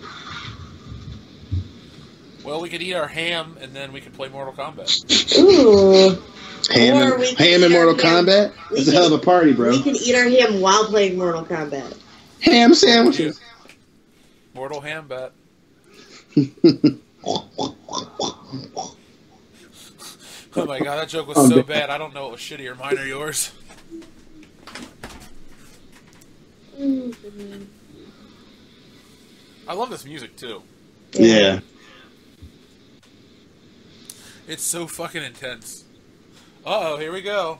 Well, we could eat our ham and then we could play Mortal Kombat. Ooh. Ham and Mortal Kombat? It's a hell of a party, bro. We can eat our ham while playing Mortal Kombat. Ham sandwiches. Mortal Hambat. Oh my god, that joke was so bad. I don't know what was shittier, mine or yours. I love this music too. Yeah. It's so fucking intense. Uh-oh, here we go.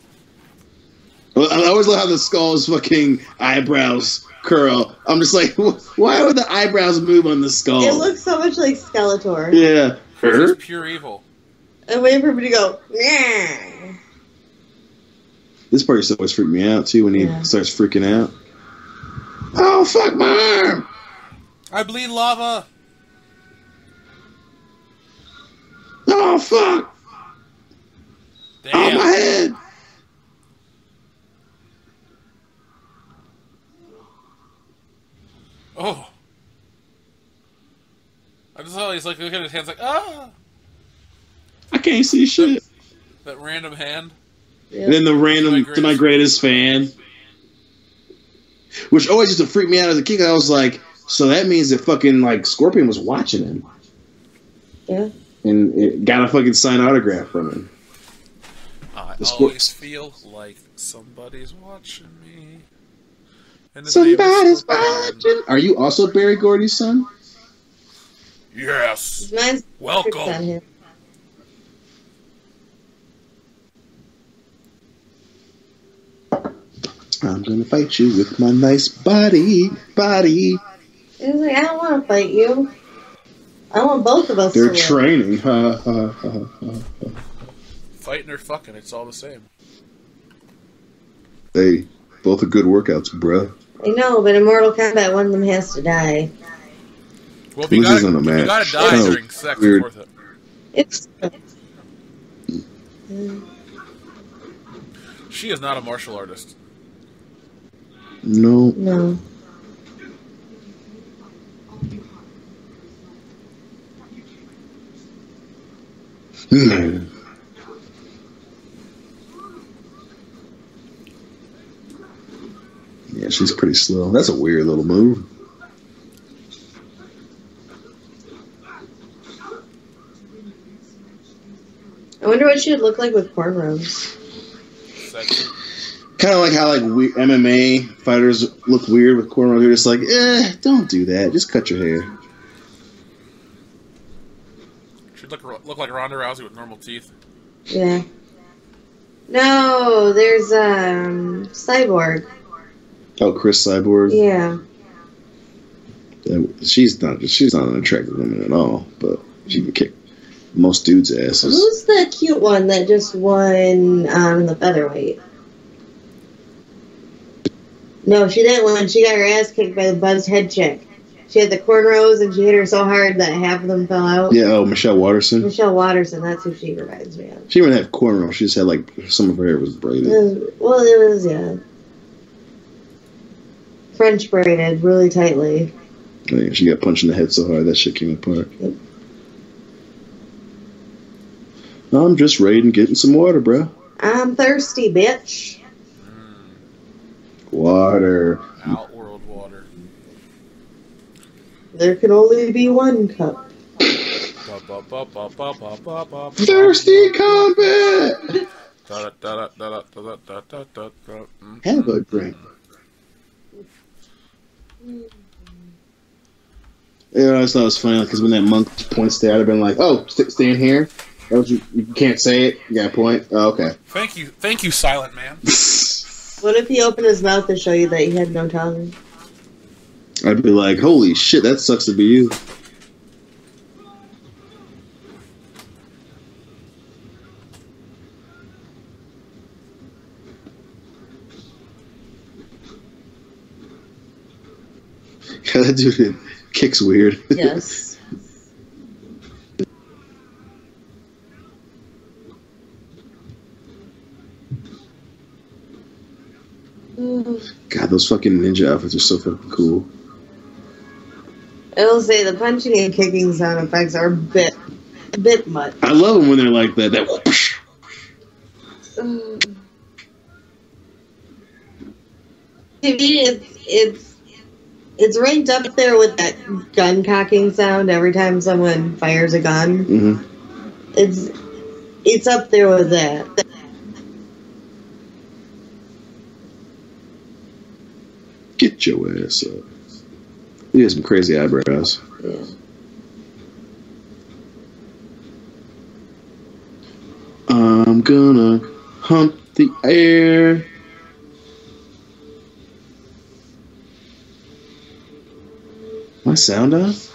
Well, I always love how the skull's fucking eyebrows curl. I'm just like, why would the eyebrows move on the skull? It looks so much like Skeletor. Yeah. It's pure evil. And wait for everybody to go, nah. This part used to always freak me out, too, when he starts freaking out. Oh, fuck my arm! I bleed lava! Oh, fuck! Damn. On my head! Oh. I just saw he's like looking at his hands like, ah! I can't see shit. That random hand. And then the random, to my greatest fan. Which always used to freak me out as a kid. I was like, so that means that fucking, like, Scorpion was watching him. Yeah. And it got a fucking signed autograph from him. I always feel like somebody's watching me. And Somebody's watching. Are you also Barry Gordy's son? Yes. Mine's Welcome. I'm gonna fight you with my nice body. He's like, I don't want to fight you. I want both of us They're to win. training. Fighting or fucking, it's all the same. Hey, both are good workouts, bruh. I know, but in Mortal Kombat, one of them has to die. Well, if you This isn't a match. gotta die Oh, during sex, weird. it's worth it. It's... She is not a martial artist. No. No. Yeah, she's pretty slow. That's a weird little move. I wonder what she would look like with cornrows. Sexy. Kind of like how MMA fighters look weird with cornrows. You're just like, don't do that. Just cut your hair. Should look like Ronda Rousey with normal teeth. Yeah. No, there's Cyborg. Oh, Chris Cyborg. Yeah. She's not an attractive woman at all, but she can kick most dudes' asses. Who's the cute one that just won the featherweight? No, she didn't win. She got her ass kicked by the buzzed head chick. She had the cornrows and she hit her so hard that half of them fell out. Yeah, Michelle Watterson. Michelle Watterson, that's who she reminds me of. She didn't have cornrows. She just had some of her hair was braided. It was yeah. French braided really tightly. Yeah, she got punched in the head so hard that shit came apart. Yep. I'm just raiding, getting some water, bro. I'm thirsty, bitch. Water. Outworld water. There can only be one cup. Thirsty combat! Have a drink. Yeah, I just thought it was funny because when that monk points there, I'd have been like, "Oh, stand here." You can't say it. You got a point. Oh, okay. Thank you, silent man. What if he opened his mouth to show you that he had no tongue? I'd be like, "Holy shit, that sucks to be you." That dude kicks weird. Yes. God, those fucking ninja outfits are so fucking cool. I will say the punching and kicking sound effects are a bit much. I love them when they're like that. That whoosh. To me, it's ranked up there with that gun cocking sound every time someone fires a gun. Mm-hmm. It's up there with that. Get your ass up. He has some crazy eyebrows. Yeah. I'm gonna hump the air. My sound off?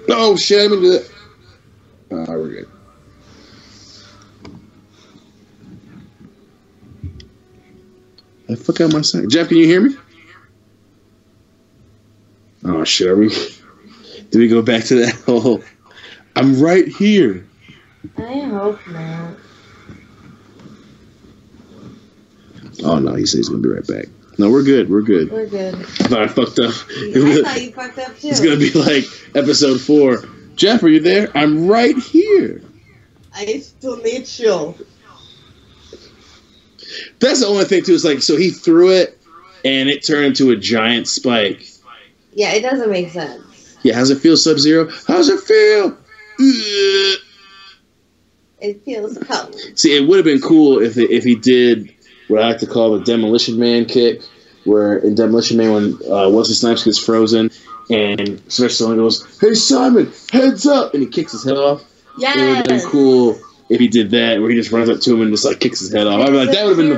Oh shit, I didn't do that. We're good. I fuck out my sound. Jeff, can you hear me? Oh shit, do we go back to that whole I'm right here? I hope not. Oh no, he said he's gonna be right back. No, we're good. We're good. We're good. I thought I fucked up. I thought you fucked up too. It's gonna be like episode 4. Jeff, are you there? I'm right here. I still need you. That's the only thing too. Is like, so he threw it, and it turned into a giant spike. Yeah, it doesn't make sense. Yeah, how's it feel, Sub-Zero? How's it feel? Ugh. It feels cold. See, it would have been cool if he did what I like to call the Demolition Man kick, where in Demolition Man when Wesley Snipes gets frozen and Sylvester Stallone goes, "Hey Simon, heads up!" and he kicks his head off. Yes. It would have been cool if he did that, where he just runs up to him and just like kicks his head off. I'd be like, that would have been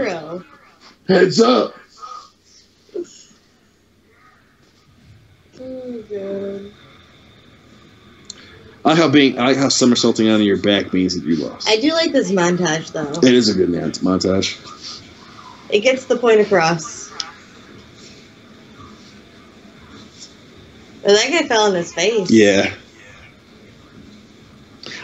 the heads up. Oh god. I like how somersaulting onto your back means that you lost. I do like this montage though. It is a good montage. It gets the point across. But that guy fell on his face. Yeah.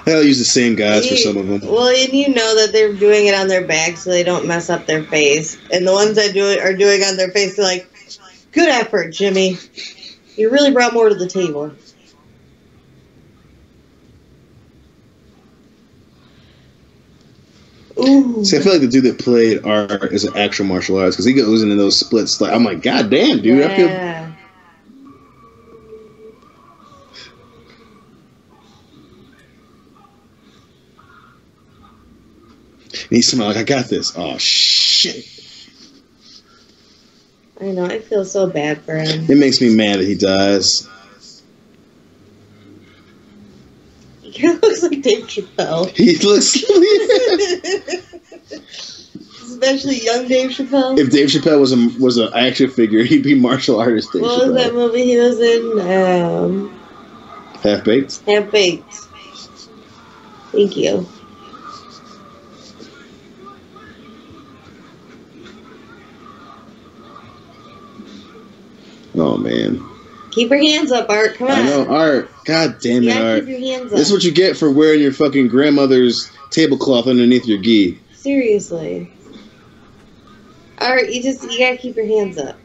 They'll use the same guys for some of them. Well, and you know that they're doing it on their back so they don't mess up their face. And the ones that do it are doing it on their face. They're like, good effort, Jimmy. You really brought more to the table. Ooh. See, I feel like the dude that played Art is an actual martial arts because he goes into those splits. Like, I'm like, God damn, dude. Yeah. I feel. he smiled like, I got this. Oh, shit. I know, I feel so bad for him. It makes me mad that he dies. He kind of looks like Dave Chappelle. He looks... Especially young Dave Chappelle. If Dave Chappelle was an action figure, he'd be martial artist Dave What Chappelle. was that movie he was in? Half-Baked? Half-Baked. Thank you. Oh, man. Keep your hands up, Art. Come on. I know, Art. God damn it, Art. Keep your hands up. This is what you get for wearing your fucking grandmother's tablecloth underneath your gi. Seriously. Art, you gotta keep your hands up.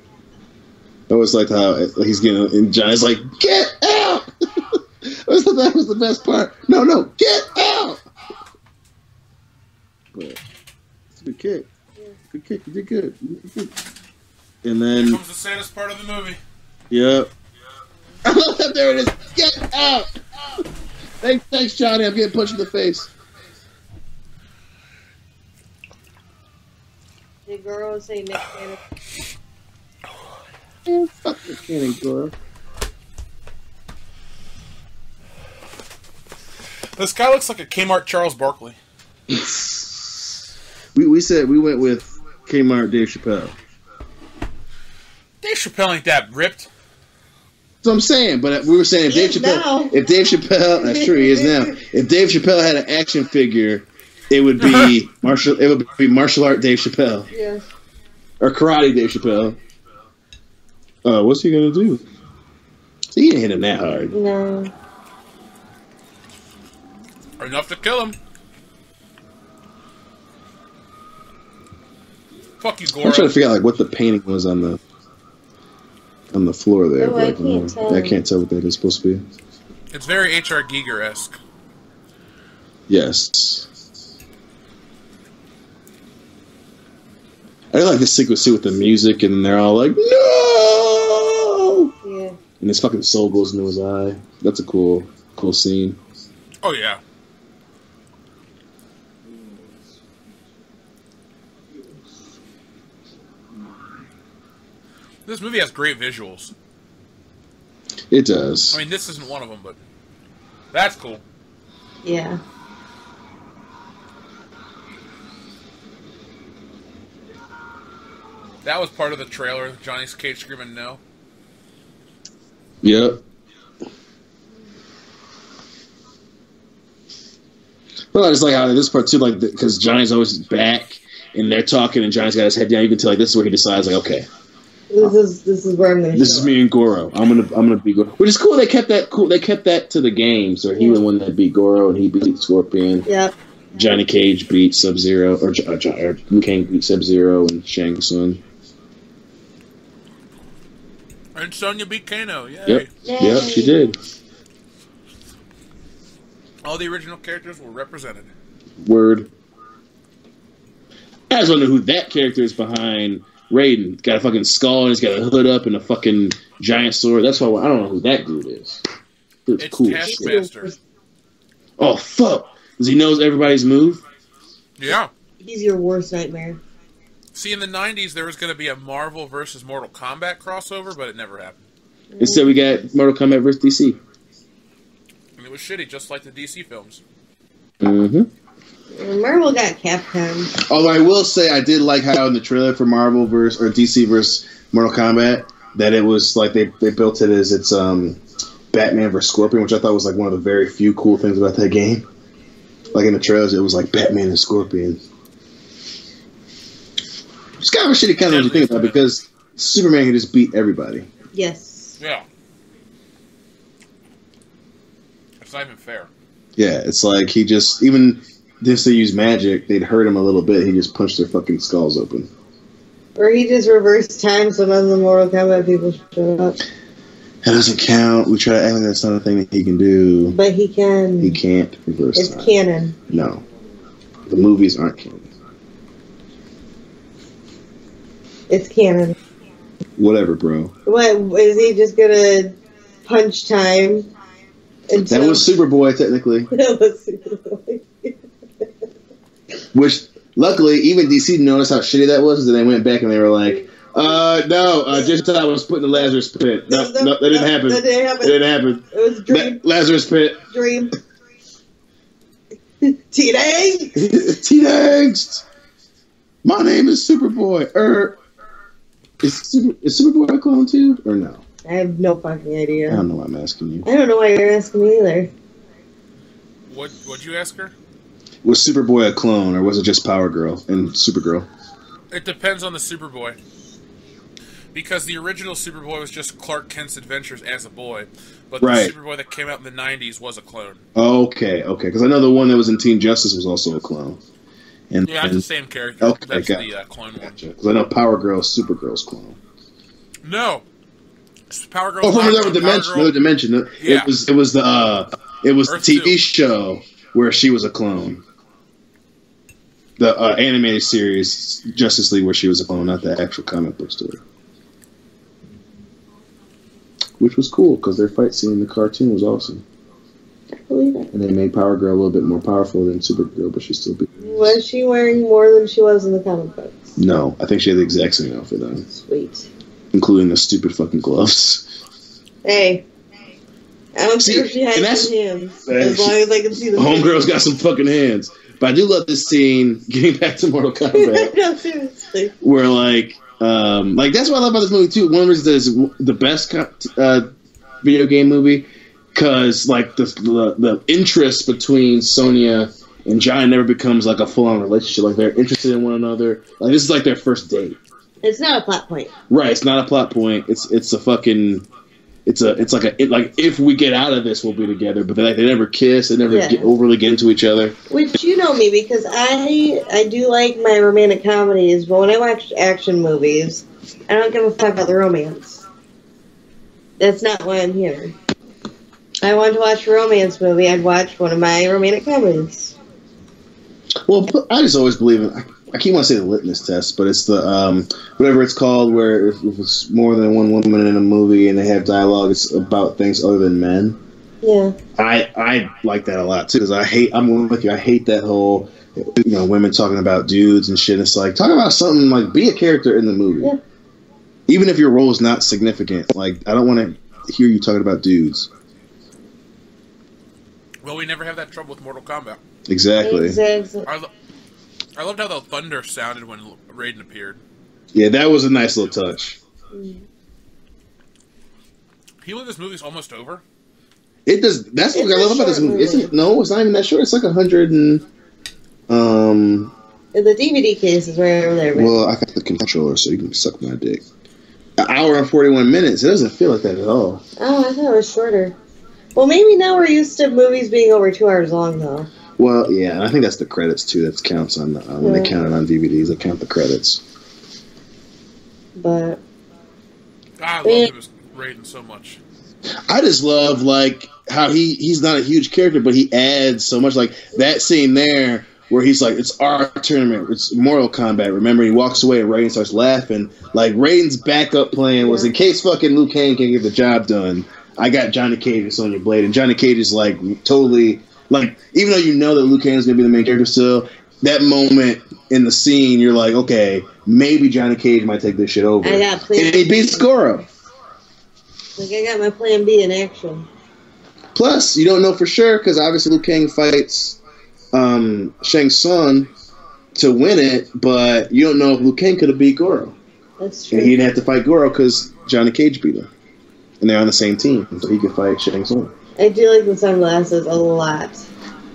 I always liked how he's getting, and Johnny's like, get out! That was the best part. No, get out! But it's a good kick. Yeah. Good kick, you did good. And then... Here comes the saddest part of the movie. Yep. There it is. Get out! Thanks, Johnny. I'm getting punched in the face. Did Goro say Nick Cannon? Man, fuck the cannon, Goro. This guy looks like a Kmart Charles Barkley. We said we went with Kmart Dave Chappelle. Dave Chappelle ain't that ripped. That's what I'm saying, but we were saying if Dave Chappelle, that's true, he is now. If Dave Chappelle had an action figure, it would be martial art Dave Chappelle. Yeah. Or karate Dave Chappelle. What's he gonna do? He didn't hit him that hard. No. Enough to kill him. Fuck you, Goro. I'm trying to figure out what the painting was on the floor there. Oh, I can't tell. I can't tell what that is supposed to be. It's very H.R. Giger-esque. Yes. I like the sequence too with the music, and they're all like, "No!" Yeah. And his fucking soul goes into his eye. That's a cool scene. Oh, yeah. This movie has great visuals. It does. I mean, this isn't one of them, but that's cool. Yeah. That was part of the trailer. Johnny Cage screaming no. Yep. Well, I just like how this part too, like because Johnny's always back, and they're talking, and Johnny's got his head down. You can tell, like, this is where he decides, like, okay, this is where I'm gonna. This is me and Goro. I'm gonna beat Goro, which is cool. They kept that cool. They kept that to the game. So he was the one that beat Goro, and he beat Scorpion. Yep. Johnny Cage beat Sub-Zero, or Liu Kang beat Sub-Zero and Shang Tsung. And Sonya beat Kano. Yay. Yep. Yep, she did. All the original characters were represented. Word. I just wonder who that character is behind Raiden. He's got a fucking skull and he's got a hood up and a fucking giant sword. That's why I don't know who that dude is. It's cool. Taskmaster. Oh, fuck. Because he knows everybody's move? Yeah. He's your worst nightmare. See, in the 90s, there was going to be a Marvel versus Mortal Kombat crossover, but it never happened. Instead, we got Mortal Kombat vs. DC. And it was shitty, just like the DC films. Mm-hmm. Marvel got Capcom. Although I will say, I did like how in the trailer for Marvel versus, or DC versus Mortal Kombat, that it was like they built it as it's Batman versus Scorpion, which I thought was like one of the very few cool things about that game. Like in the trailers, it was like Batman and Scorpion. It's kind of a shitty kind of what you think about, because Superman can just beat everybody. Yes. Yeah. It's not even fair. Yeah, it's like he just, even if they use magic, they'd hurt him a little bit. He just punched their fucking skulls open. Or he just reversed time so none of the Mortal Kombat people showed up. That doesn't count. We try to act like that's not a thing that he can do. But he can. He can't reverse time. It's canon. No. The movies aren't canon. It's canon. Whatever, bro. What, is he just gonna punch time? That was Superboy, technically. That was Superboy. Which, luckily, even DC noticed how shitty that was, and they went back and they were like, no, just thought I was put in the Lazarus pit. No, that didn't happen. That didn't happen. It was a dream. Lazarus pit. Dream. T-Dags! T-Dags! My name is Superboy. Is Superboy a clone too, or no? I have no fucking idea. I don't know why I'm asking you. I don't know why you're asking me either. What'd you ask her? Was Superboy a clone, or was it just Power Girl and Supergirl? It depends on the Superboy. Because the original Superboy was just Clark Kent's adventures as a boy. But the Superboy that came out in the 90s was a clone. Okay. Because I know the one that was in Teen Justice was also a clone. Yeah, it's the same character. Okay, that's the clone one. Because I know Power Girl is Supergirl's clone. No. Power Girl. Oh, from another dimension. Another dimension. Yeah. It was the Earth TV 2. show where she was a clone. The animated series Justice League where she was a clone, not the actual comic book story. Which was cool because their fight scene in the cartoon was awesome. I believe it. And they made Power Girl a little bit more powerful than Supergirl, but she still beat. Was she wearing more than she was in the comic books? No, I think she had the exact same outfit on. Sweet. Including the stupid fucking gloves. Hey. I don't care if she has some hands. As long as I can see them. Homegirl's got some fucking hands. But I do love this scene, getting back to Mortal Kombat. No, seriously. Where, like, that's what I love about this movie, too. One reason that it's the best video game movie, because, like, the interest between Sonya and John never becomes, like, a full-on relationship. Like, they're interested in one another. Like, this is, like, their first date. It's not a plot point. Right, it's not a plot point. It's a fucking... It's like if we get out of this, we'll be together. But they never kiss. They never overly get into each other. Which you know me because I do like my romantic comedies, but when I watch action movies, I don't give a fuck about the romance. That's not why I'm here. I want to watch a romance movie. I'd watch one of my romantic comedies. Well, I just always believe in. I keep wanting to say the litmus test, but it's the whatever it's called, where if it's more than one woman in a movie and they have dialogue, it's about things other than men. Yeah, I like that a lot too because I'm with you. I hate that whole women talking about dudes and shit. It's like talk about something like be a character in the movie, even if your role is not significant. Like I don't want to hear you talking about dudes. Well, we never have that trouble with Mortal Kombat. Exactly. I loved how the thunder sounded when Raiden appeared. Yeah, that was a nice little touch. Can you believe this movie's almost over? It does. That's what I love about this movie. No, it's not even that short. It's like 100 and... The DVD case is right over there. Well, I got the controller, so you can suck my dick. An hour and 41 minutes. It doesn't feel like that at all. Oh, I thought it was shorter. Well, maybe now we're used to movies being over 2 hours long, though. Well, yeah, and I think that's the credits too. That counts on when they count it on DVDs. They count the credits. But I love him as Raiden so much. I just love like how he's not a huge character, but he adds so much. Like that scene there where he's like, "It's our tournament. It's Mortal Kombat." Remember, he walks away and Raiden starts laughing. Like Raiden's backup plan was in case fucking Liu Kang can't get the job done. I got Johnny Cage and Sonya Blade, and Johnny Cage is like totally. Like, even though you know that Liu Kang is going to be the main character still, that moment in the scene, you're like, okay, maybe Johnny Cage might take this shit over. I got plan and he beats Goro. Like, I got my plan B in action. Plus, you don't know for sure, because obviously Liu Kang fights Shang Tsung to win it, but you don't know if Liu Kang could have beat Goro. That's true. And he didn't have to fight Goro because Johnny Cage beat him. And they're on the same team, so he could fight Shang Tsung. I do like the sunglasses a lot.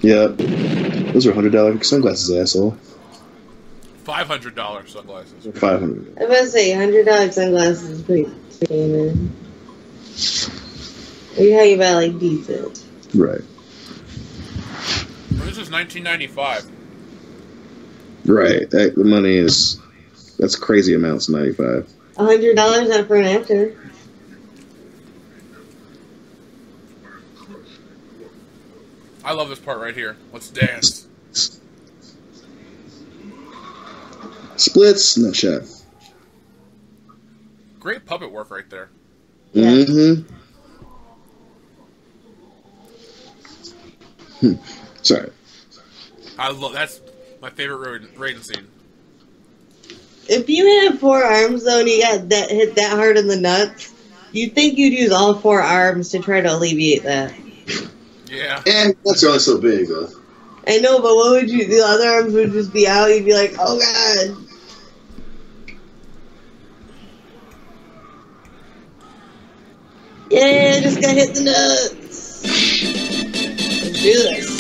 Yep. Those are $100 sunglasses, asshole. $500 sunglasses. $500. I was about to say, $100 sunglasses is pretty standard. Or you how you buy, like, decent. Right. This is 1995. Right. The money is... That's crazy amounts, 95. $100 not for an actor. I love this part right here. Let's dance. Splits, no shot. Great puppet work right there. Yeah. Mm-hmm. Sorry. That's My favorite Raiden scene. If you had 4 arms though, and you got that hit that hard in the nuts, you'd think you'd use all 4 arms to try to alleviate that. Yeah. And that's only so big though. I know, but what would you? The other arms would just be out. You'd be like, oh god. Yeah, I just got hit the nuts. Let's do this.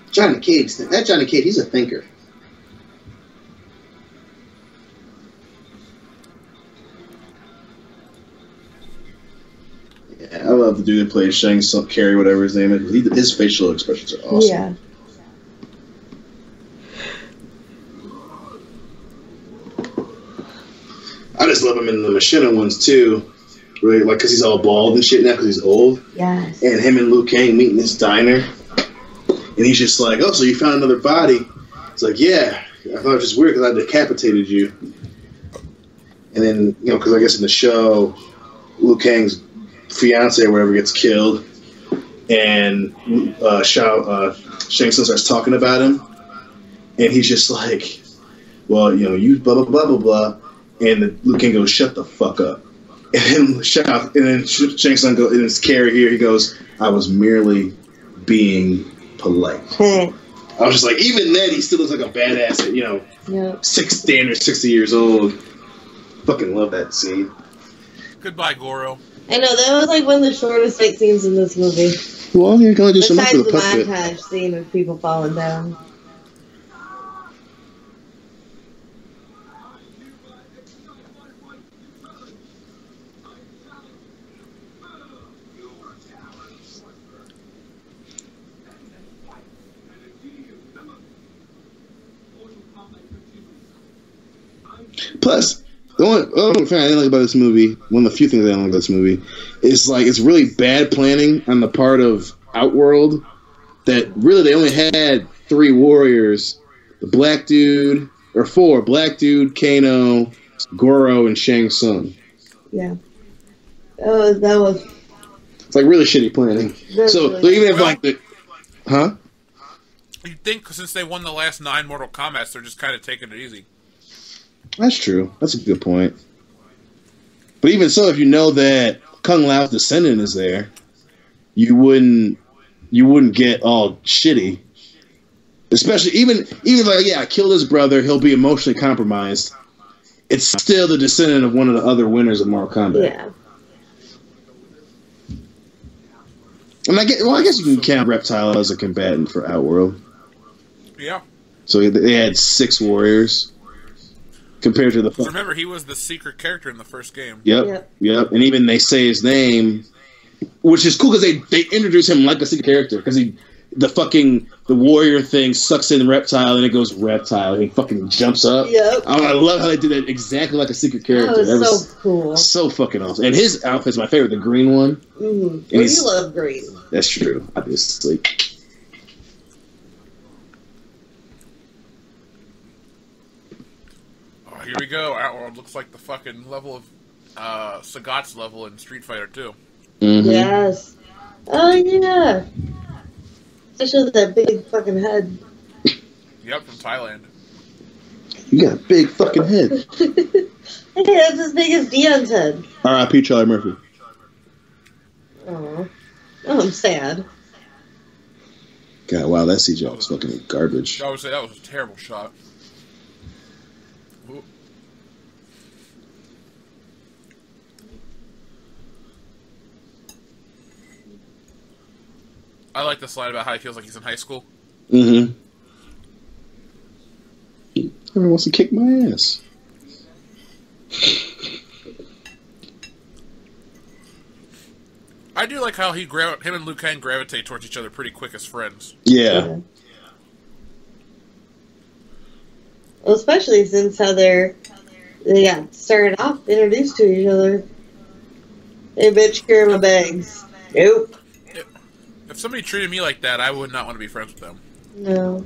Johnny Cage, that Johnny Cage, he's a thinker. Yeah, I love the dude that plays Shang Tsung, Carey, whatever his name is. His facial expressions are awesome. Yeah. I just love him in the Machina ones too. Really, like, because he's all bald and shit now because he's old. Yes. And him and Liu Kang meet in this diner. And he's just like, oh, so you found another body? It's like, yeah. I thought it was just weird because I decapitated you. And then, you know, because I guess in the show, Liu Kang's fiance or whatever gets killed. And Shang Tsung starts talking about him. And he's just like, well, you know, you blah, blah, blah, blah, blah. And Liu Kang goes, shut the fuck up. And then Shang Tsung goes, and it's Carey here, he goes, I was merely being polite. I was just like, even then, he still looks like a badass at, you know, 60 years old. Fucking love that scene. Goodbye, Goro. I know, that was like one of the shortest fight scenes in this movie. Well, you can only do so much Besides with the a puppet. montage scene of people falling down. Plus, the only thing I didn't like about this movie, one of the few things I didn't like about this movie, is like it's really bad planning on the part of Outworld. That really they only had 3 warriors: the black dude, or 4: black dude, Kano, Goro, and Shang Tsung. Yeah, that was. It's like really shitty planning. So even if like the, huh? You'd think since they won the last 9 Mortal Kombats, they're just kind of taking it easy. That's true. That's a good point. But even so, if you know that Kung Lao's descendant is there, you wouldn't get all shitty. Especially even like, yeah, I killed his brother, he'll be emotionally compromised. It's still the descendant of one of the other winners of Mortal Kombat. Yeah. And I guess you can count Reptile as a combatant for Outworld. Yeah. So they had 6 warriors. Compared to the... Remember, he was the secret character in the first game. Yep. And even they say his name, which is cool because they introduce him like a secret character because the warrior thing sucks in Reptile and it goes Reptile and he fucking jumps up. Yep. I love how they did that exactly like a secret character. That was so cool. So fucking awesome. And his outfit's my favorite, the green one. Mm-hmm. Well, you love green. That's true, obviously. Here we go. Outworld looks like the fucking level of Sagat's level in Street Fighter 2. Mm-hmm. Yes. Oh yeah. Especially that big fucking head. Yep, from Thailand. You got a big fucking head. Hey, that's as big as Dion's head. R.I.P. Charlie Murphy. Oh, I'm sad. God, wow, that CGI was fucking garbage. I would say that was a terrible shot. Ooh. I like the slide about how he feels like he's in high school. Mm-hmm. Everyone wants to kick my ass. I do like how him and Liu Kang gravitate towards each other pretty quick as friends. Yeah. Well, especially since how they got started off introduced to each other. Hey, bitch, carry my bags. Nope. If somebody treated me like that, I would not want to be friends with them. No.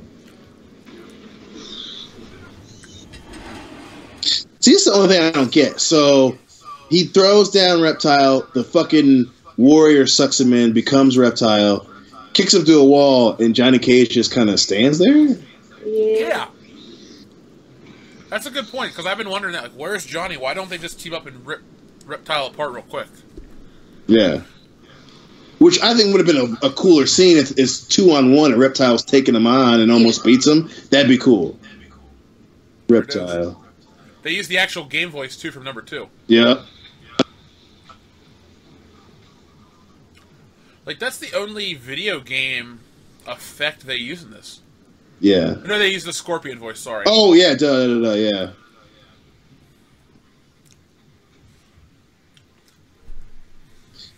See, this is the only thing I don't get. So, he throws down Reptile, the fucking Warrior sucks him in, becomes Reptile, kicks him through a wall, and Johnny Cage just kind of stands there? Yeah. That's a good point, because I've been wondering that. Like, where's Johnny? Why don't they just team up and rip Reptile apart real quick? Yeah. Which I think would have been a cooler scene if it's 2-on-1 and Reptile's taking him on and almost beats him. That'd be cool. Reptile. They use the actual game voice, too, from number 2. Yeah. Like, that's the only video game effect they use in this. Yeah. No, they use the Scorpion voice, sorry. Oh, yeah, yeah.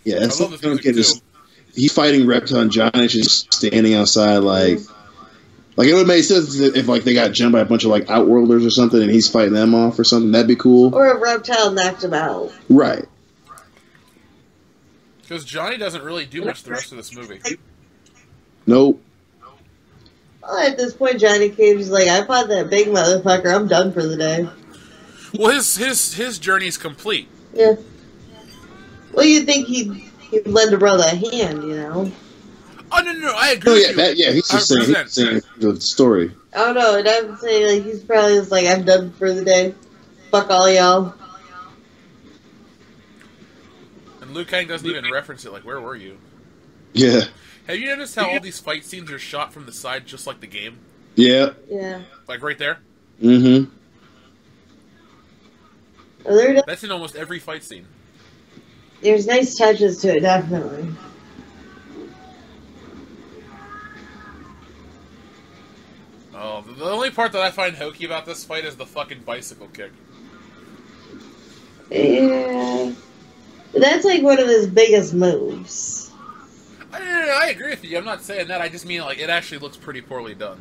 Yeah, that's I love this music, too. He's fighting Reptile and Johnny just standing outside like it would make sense if like they got jumped by a bunch of like Outworlders or something and he's fighting them off or something. That'd be cool. Or if Reptile knocked him out. Right. Because Johnny doesn't really do much the rest of this movie. Nope. Well, at this point, Johnny Cage is like, I fought that big motherfucker. I'm done for the day. Well, his journey's complete. Yeah. Well, you'd think he'd lend a brother a hand, you know? Oh, no, I agree with you. He's just saying the story. Oh, no, and I'm saying, like, he's probably just like, I'm done for the day. Fuck all y'all. And Liu Kang doesn't even reference it, like, where were you? Yeah. Have you noticed how all these fight scenes are shot from the side just like the game? Yeah. Yeah. Like right there? Mm-hmm. That's in almost every fight scene. There's nice touches to it, definitely. Oh, the only part that I find hokey about this fight is the fucking bicycle kick. Yeah. That's like one of his biggest moves. I agree with you. I'm not saying that. I just mean, like, it actually looks pretty poorly done.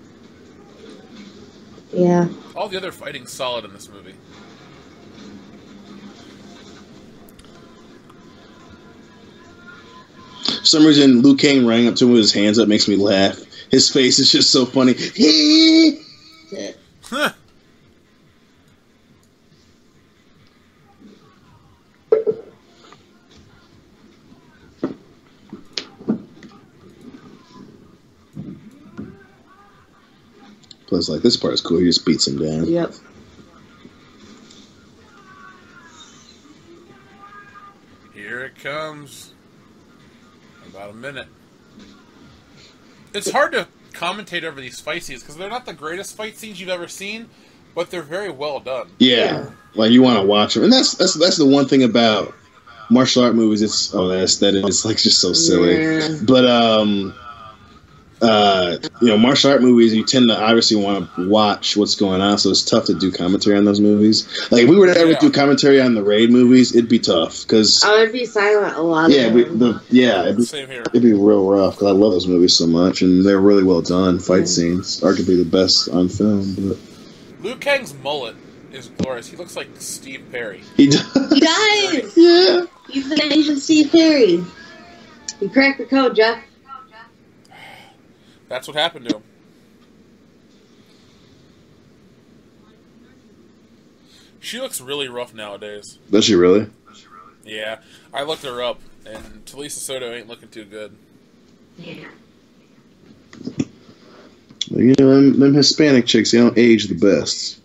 Yeah. All the other fighting's solid in this movie. For some reason, Liu Kang running up to him with his hands up makes me laugh. His face is just so funny. Huh. Plus, like, this part is cool. He just beats him down. Yep. Here it comes. About a minute. It's hard to commentate over these fight scenes because they're not the greatest fight scenes you've ever seen, but they're very well done. Yeah. Like, you want to watch them. And that's the one thing about martial art movies. It's like just so silly. Yeah. But, martial art movies, you tend to obviously want to watch what's going on, so it's tough to do commentary on those movies. Like, if we were to ever do commentary on the Raid movies, it'd be tough, because... I would be silent a lot of them. Same here. It'd be real rough, because I love those movies so much, and they're really well done. Fight scenes, arguably the best on film, but... Liu Kang's mullet is glorious. He looks like Steve Perry. He does! He does! Yeah! He's an Asian Steve Perry. You cracked the code, Jeff. That's what happened to him. She looks really rough nowadays. Does she really? Yeah. I looked her up, and Talisa Soto ain't looking too good. Yeah. You know, them Hispanic chicks, they don't age the best.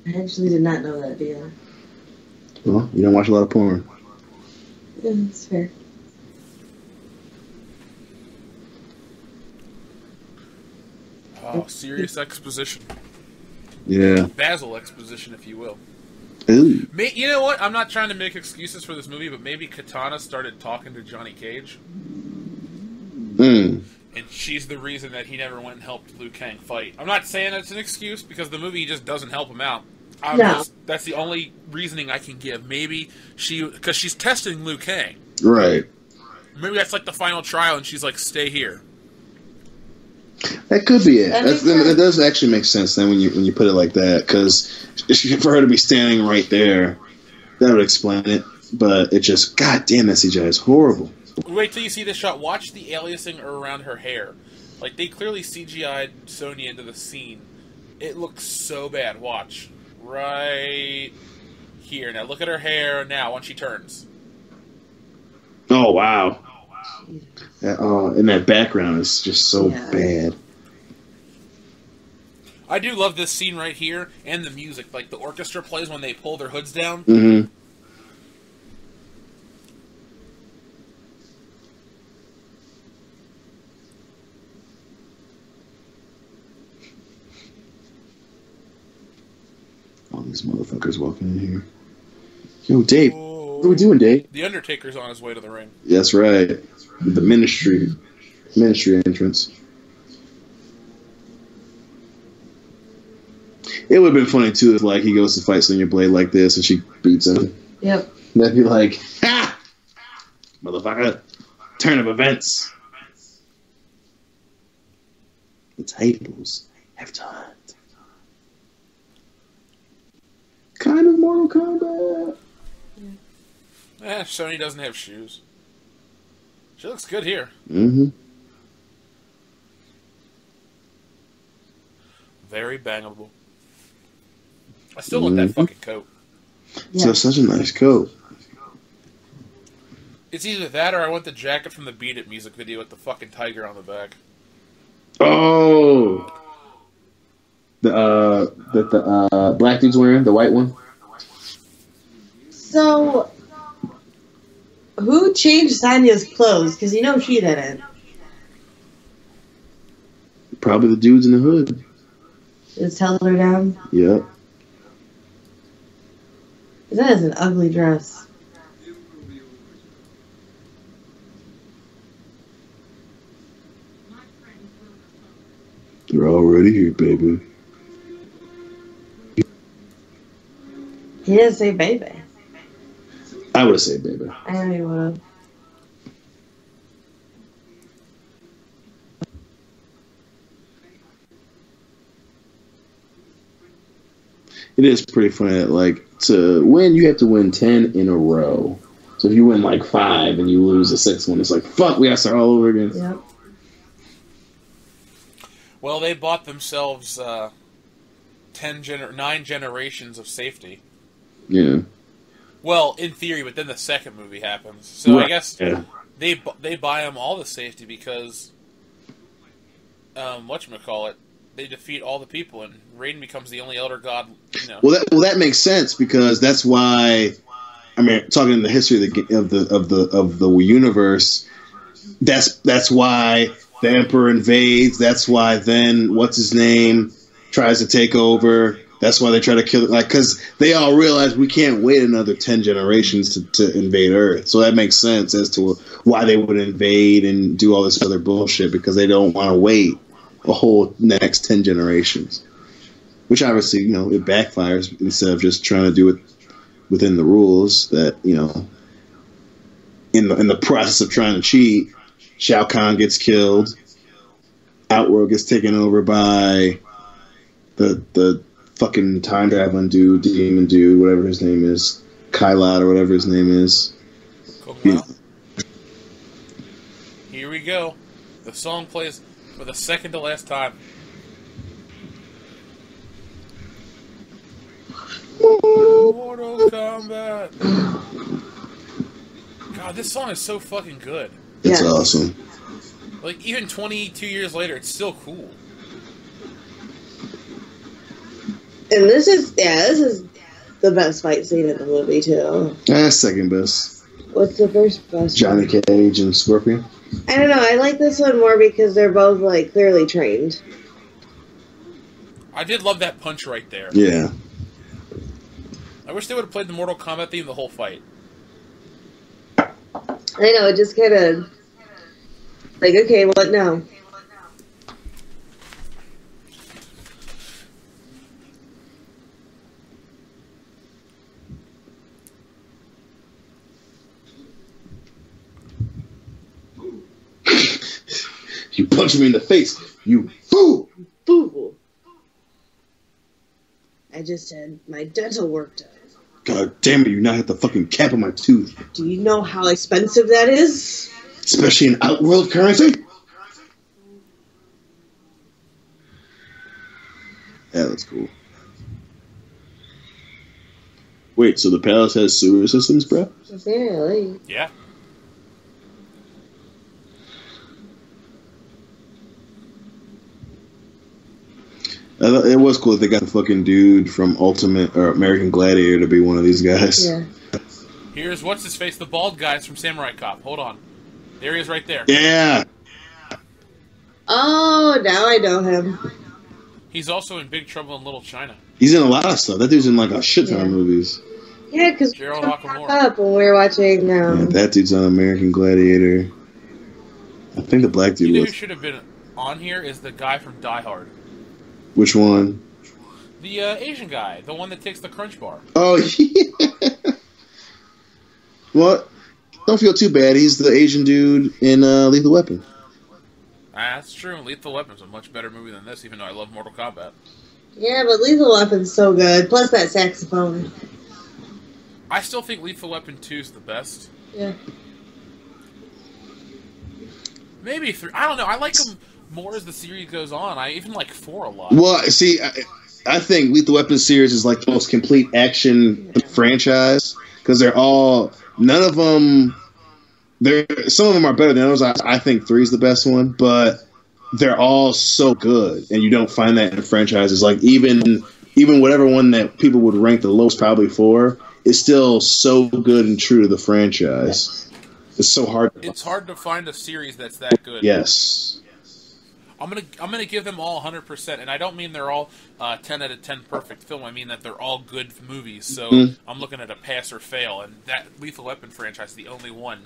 I actually did not know that, Dia. Well, you don't watch a lot of porn. Yeah, that's fair. Oh, serious exposition. Yeah. Basil exposition, if you will. Ooh. You know what? I'm not trying to make excuses for this movie, but maybe Katana started talking to Johnny Cage. Mm. And she's the reason that he never went and helped Liu Kang fight. I'm not saying it's an excuse, because the movie just doesn't help him out. That's the only reasoning I can give. Maybe because she's testing Liu Kang. Right. Maybe that's like the final trial, and she's like, stay here. That could be it. That does actually make sense then when you put it like that, because for her to be standing right there, that would explain it. But it just, god damn, that CGI is horrible. Wait till you see this shot. Watch the aliasing around her hair. Like, they clearly CGI'd Sonya into the scene. It looks so bad. Watch. right here. Now look at her hair now when she turns. Oh, wow. And that background is just so bad. I do love this scene right here and the music. Like, the orchestra plays when they pull their hoods down. Mm-hmm. All these motherfuckers walking in here. Yo, Dave. What are we doing, Dave? The Undertaker's on his way to the ring. That's right. The ministry entrance. It would have been funny too if like he goes to fight Sonya Blade like this and she beats him. Yep. That'd be like, ha! Motherfucker. Turn of events. The tables have turned. Kind of Mortal Kombat. Sony doesn't have shoes. She looks good here. Mm-hmm. Very bangable. I still want that fucking coat. Yeah. So such a nice coat. It's either that or I want the jacket from the Beat It music video with the fucking tiger on the back. Oh! The black dude's wearing, the white one? So, who changed Sonya's clothes? Because you know she didn't. Probably the dudes in the hood. Just held her down? Yep. That is an ugly dress. They're already here, baby. He didn't say baby. I would have said baby. I know you would have. It is pretty funny that, like, to win, you have to win 10 in a row. So if you win, like, 5 and you lose the 6th one, it's like, fuck, we got to start all over again. Yep. Well, they bought themselves 9 generations of safety. Yeah. Well, in theory, but then the second movie happens. So right. I guess they buy them all the safety because, whatchamacallit, they defeat all the people, and Raiden becomes the only Elder God. You know. Well, that makes sense because that's why. I mean, talking in the history of the universe, that's why the Emperor invades. That's why then what's his name tries to take over. That's why they try to kill it, like, because they all realize we can't wait another 10 generations to invade Earth. So that makes sense as to why they would invade and do all this other bullshit because they don't want to wait a whole next 10 generations, which obviously, you know, it backfires instead of just trying to do it within the rules that, you know, in the process of trying to cheat, Shao Kahn gets killed, Outworld gets taken over by the fucking time traveling dude, demon dude, whatever his name is, Kylot or whatever his name is. Here we go. The song plays for the second to last time. Mortal Kombat. God, this song is so fucking good. It's awesome. Like, even 22 years later, it's still cool. And this is the best fight scene in the movie, too. Second best. What's the first best? Johnny Cage and Scorpion. I don't know. I like this one more because they're both, like, clearly trained. I did love that punch right there. Yeah. I wish they would have played the Mortal Kombat theme the whole fight. I know, it just kind of... Like, okay, what now? You punch me in the face, you fool! Fool! I just had my dental work done. God damn it, you now have the fucking cap on my tooth. Do you know how expensive that is? Especially in Outworld currency? Yeah, that's cool. Wait, so the palace has sewer systems, bro? Really? Yeah. I thought it was cool that they got the fucking dude from Ultimate or American Gladiator to be one of these guys. Yeah. Here's what's his face, the bald guys from Samurai Cop. Hold on. There he is right there. Yeah. Oh, now I know him. He's also in Big Trouble in Little China. He's in a lot of stuff. That dude's in like a shit ton of movies. Yeah, because Gerald Nakamura. up when we were watching. Yeah, that dude's on American Gladiator. I think the black dude You know was. who should have been on here is the guy from Die Hard. Which one? The Asian guy, the one that takes the Crunch Bar. Oh, yeah. Well, don't feel too bad. He's the Asian dude in Lethal Weapon. That's true. Lethal Weapon's a much better movie than this, even though I love Mortal Kombat. Yeah, but Lethal Weapon's so good. Plus that saxophone. I still think Lethal Weapon 2 is the best. Yeah. Maybe 3. I don't know. I like them more as the series goes on. I even like 4 a lot. Well, see, I think Lethal Weapon series is like the most complete action franchise because they're all none of them. Some of them are better than others. I think 3 is the best one, but they're all so good, and you don't find that in franchises. Like even whatever one that people would rank the lowest, probably 4, is still so good and true to the franchise. It's so hard. It's hard to find a series that's that good. Yes. I'm gonna give them all 100%, and I don't mean they're all 10 out of 10 perfect film. I mean that they're all good movies. So I'm looking at a pass or fail, and that Lethal Weapon franchise is the only one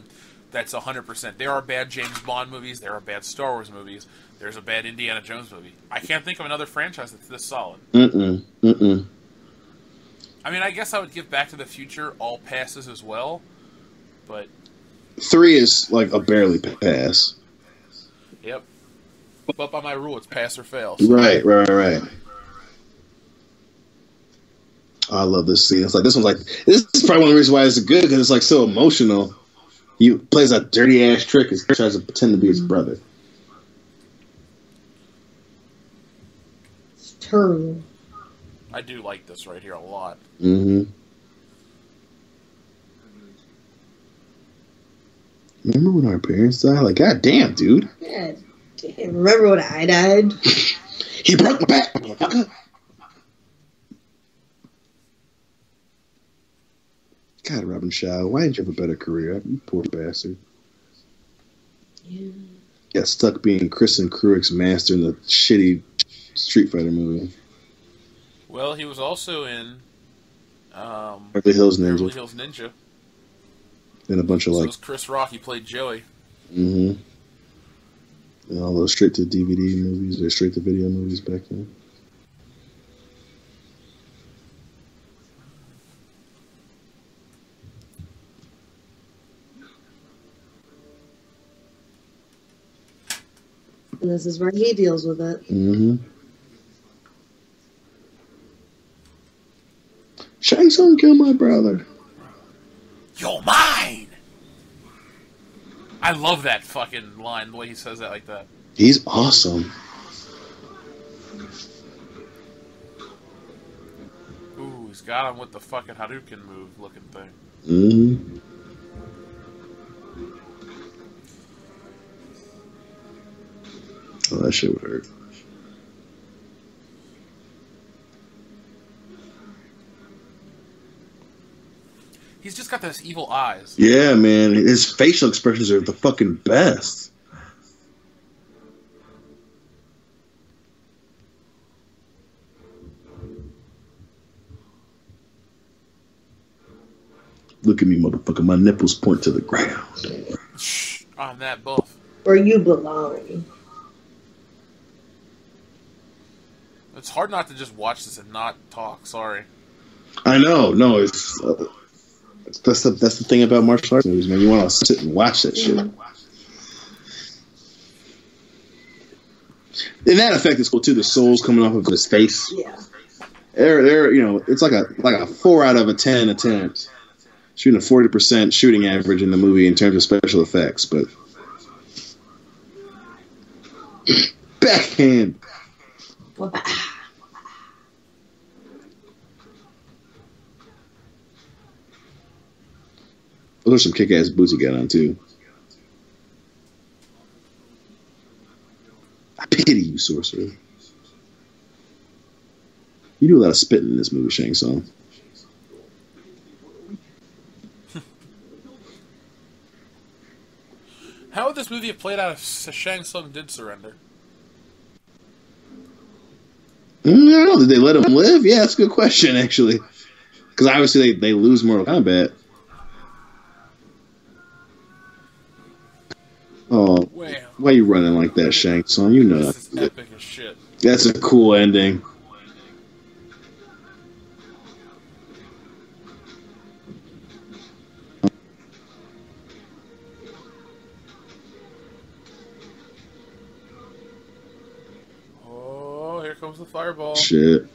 that's 100%. There are bad James Bond movies. There are bad Star Wars movies. There's a bad Indiana Jones movie. I can't think of another franchise that's this solid. I mean, I guess I would give Back to the Future all passes as well, but 3 is like a barely pass. Yep. But by my rule, it's pass or fail. So. Right. I love this scene. It's like this is probably one of the reasons why it's good because it's like so emotional. He plays a dirty ass trick and tries to pretend to be his brother. It's terrible. I do like this right here a lot. Mm-hmm. Remember when our parents died? Like, god damn, dude. Yeah. Damn, remember when I died? He broke my back, motherfucker. God, Robin Shaw, why didn't you have a better career? You poor bastard. Yeah. Got stuck being Kristen Kruick's master in the shitty Street Fighter movie. Well, he was also in Beverly Hills Ninja. And a bunch of So like... was Chris Rock. He played Joey. Mm-hmm. And all those straight-to-DVD movies, or straight-to-video movies back then. And this is where he deals with it. Mm-hmm. Shang Tsung killed my brother. You're mine! I love that fucking line, the way he says that like that. He's awesome. Ooh, he's got him with the fucking Hadouken move looking thing. Mm-hmm. Oh, that shit would hurt. He's just got those evil eyes. Yeah, man. His facial expressions are the fucking best. Look at me, motherfucker. My nipples point to the ground. Shh, I'm that buff. Where you belong. It's hard not to just watch this and not talk. Sorry. I know. No, it's that's the thing about martial arts movies, man. You want to sit and watch that shit. And that effect is cool too. The soul's coming off of his face. Yeah. They're you know, it's like a 4 out of a 10 attempt. Shooting a 40% shooting average in the movie in terms of special effects, but backhand. Those are some kick-ass boots he got on, too. I pity you, sorcerer. You do a lot of spitting in this movie, Shang Tsung. How would this movie have played out if Shang Tsung did surrender? I don't know. Did they let him live? Yeah, that's a good question, actually. Because obviously they lose Mortal Kombat. Oh, Wow. why are you running like that, Shang Tsung? You know This is epic as shit. that's a cool ending. Oh, here comes the fireball. Shit.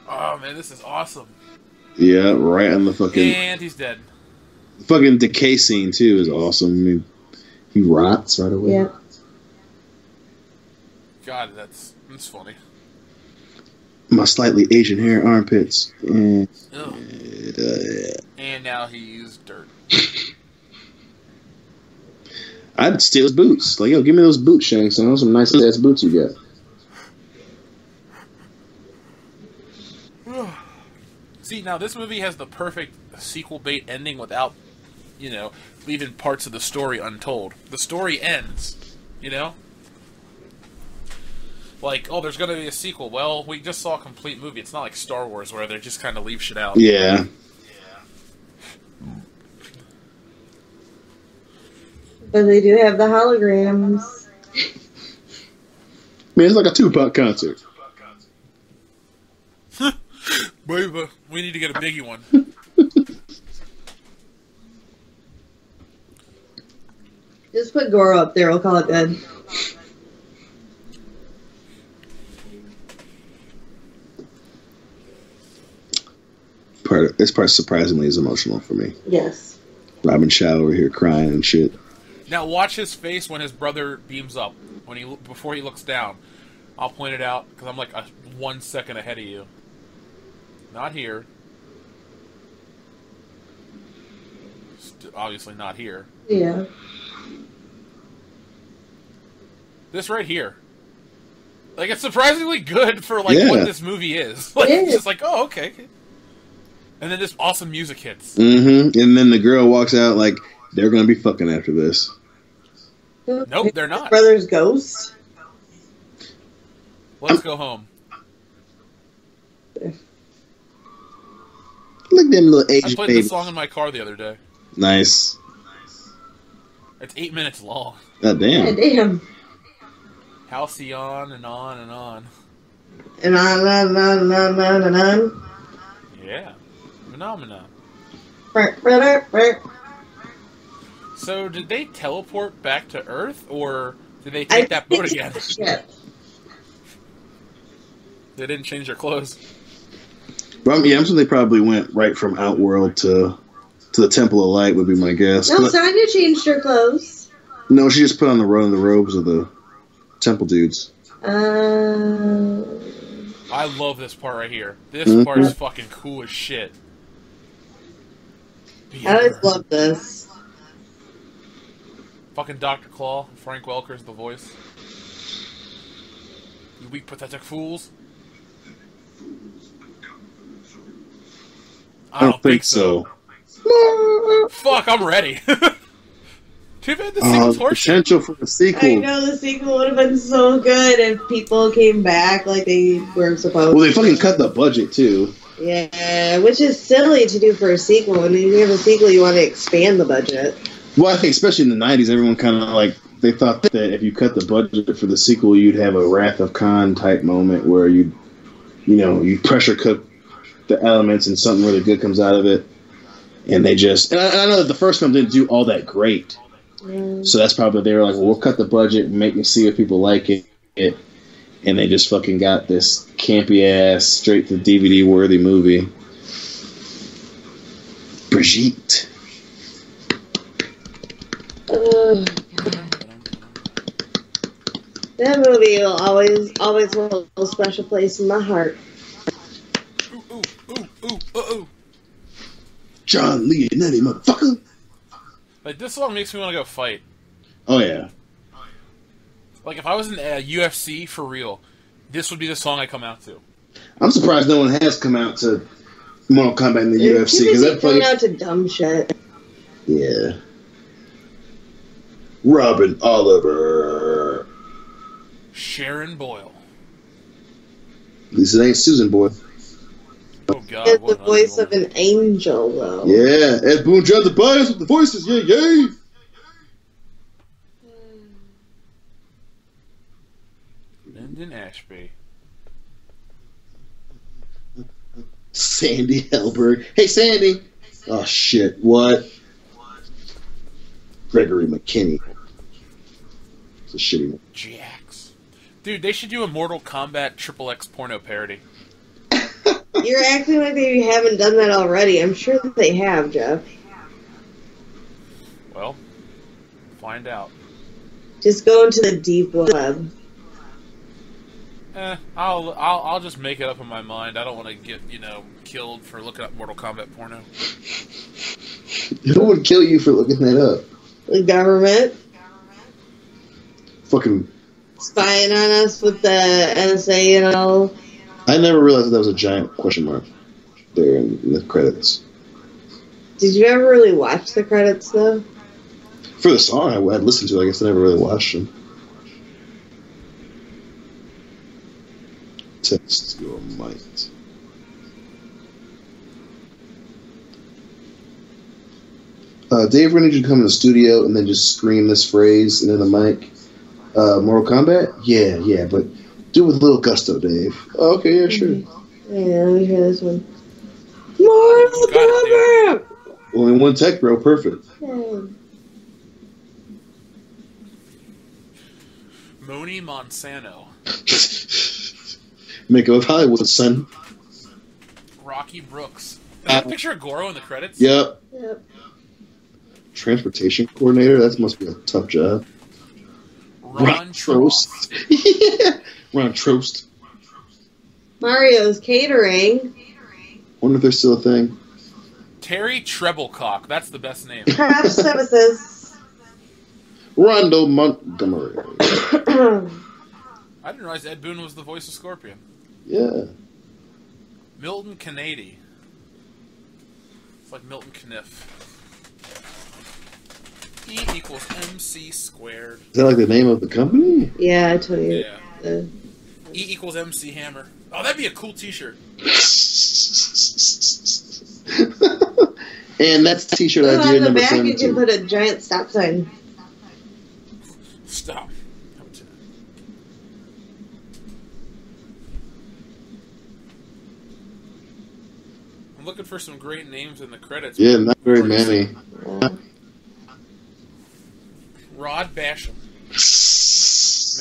Oh man, this is awesome. Yeah, right on the fucking And he's dead. fucking decay scene too is awesome. I mean, he rots right away. Yeah. God, that's funny. My slightly Asian hair armpits. Ugh. And now he used dirt. I'd steal his boots. Like, yo, give me those boots, Shang Tsung. Those are some nice ass boots you got. See, now this movie has the perfect sequel bait ending without, leaving parts of the story untold. The story ends, Like, oh, there's going to be a sequel. Well, we just saw a complete movie. It's not like Star Wars where they just kind of leave shit out. Yeah. But they do have the holograms. Man, it's like a Tupac concert. Baby, we need to get a biggie one. Just put Goro up there. We'll call it good. This part surprisingly is emotional for me. Yes. Robin Shaw over here crying and shit. Now watch his face when his brother beams up. Before he looks down. I'll point it out because I'm like 1 second ahead of you. Not here. Obviously not here. Yeah. This right here. Like, it's surprisingly good for, what this movie is. Like, It it's is. just like, oh, okay. And then this awesome music hits. Mm-hmm. And then the girl walks out like, they're going to be fucking after this. Nope, they're not. Brother's ghost. Let's go home. Look at them little I Asian played babies. this song in my car the other day. Nice. It's 8 minutes long. God damn. Yeah, damn. Halcyon and on and on. And on. Yeah. Phenomenon. So, did they teleport back to Earth, or did they take that boat again? Yeah. They didn't change their clothes. Well, yeah, I'm sure they probably went right from Outworld to the Temple of Light would be my guess. No, Sonya changed her clothes. No, she just put on the robes of the Temple dudes. I love this part right here. This part is fucking cool as shit. I always love this. Fucking Dr. Claw. Frank Welker's the voice. You weak, pathetic fools. I don't think so. Fuck, I'm ready. Too bad the sequel's horseshit. Potential for the sequel. I know the sequel would have been so good if people came back like they were supposed to. Well, they fucking cut the budget, too. Yeah, which is silly to do for a sequel. When you have a sequel, you want to expand the budget. Well, I think especially in the 90s, everyone kind of like, they thought that if you cut the budget for the sequel, you'd have a Wrath of Khan type moment where you pressure cook the elements and something really good comes out of it. And they just, and I know that the first one didn't do all that great. So that's probably, they were like, well, we'll cut the budget and make me see if people like it. And they just fucking got this campy ass, straight to DVD worthy movie. Brigitte. That movie will always hold a special place in my heart. John Leonetti, motherfucker. Like, this song makes me want to go fight. Oh, yeah. Like, if I was in UFC for real, this would be the song I come out to. I'm surprised no one has come out to Mortal Kombat in the UFC. Because they're coming out to dumb shit. Yeah. Robin Oliver. Sharon Boyle. At least it ain't Susan Boy. Oh, God. It's the voice of an angel, though. Yeah. Ed Boon dropped the bias with the voices. Yay, yay. Lyndon Ashby. Sandy Helberg. Hey, Sandy. Oh, shit. What? Gregory McKinney. It's a shitty name. Jax. Dude, they should do a Mortal Kombat XXX porno parody. You're acting like they haven't done that already. I'm sure that they have, Jeff. Well, find out. Just go into the deep web. I'll just make it up in my mind. I don't want to get, killed for looking up Mortal Kombat porno. Who would kill you for looking that up? The government. Fucking Spying on us with the NSA and all. I never realized that was a giant question mark there in the credits. Did you ever really watch the credits, though? For the song, I'd listened to it. I guess I never really watched them. Test your might. Dave, we're going to need you to come in the studio and then just scream this phrase into the mic. Mortal Kombat? Yeah, but do it with a little gusto, Dave. Oh, okay, yeah, sure. Yeah, let me hear this one. Mortal Kombat! Only one tech, bro. Perfect. Moni Monsanto. Make it with Hollywood, son. Rocky Brooks. Is that a picture of Goro in the credits? Yep. Transportation Transportation coordinator? That must be a tough job. Ron Trost. Yeah. Ron Trost. Mario's Catering. Wonder if there's still a thing. Terry Treblecock. That's the best name. Craft Services. Rondo Montgomery. I didn't realize Ed Boon was the voice of Scorpion. Yeah. Milton Kennedy. It's like Milton Kniff. E equals MC squared. Is that like the name of the company? Yeah, I told you. Yeah. E equals MC Hammer. Oh, that'd be a cool t-shirt. And that's the t-shirt idea on the number back, you 72. can put a giant stop sign. Stop. I'm looking for some great names in the credits. Yeah, not very many. Rod Basham.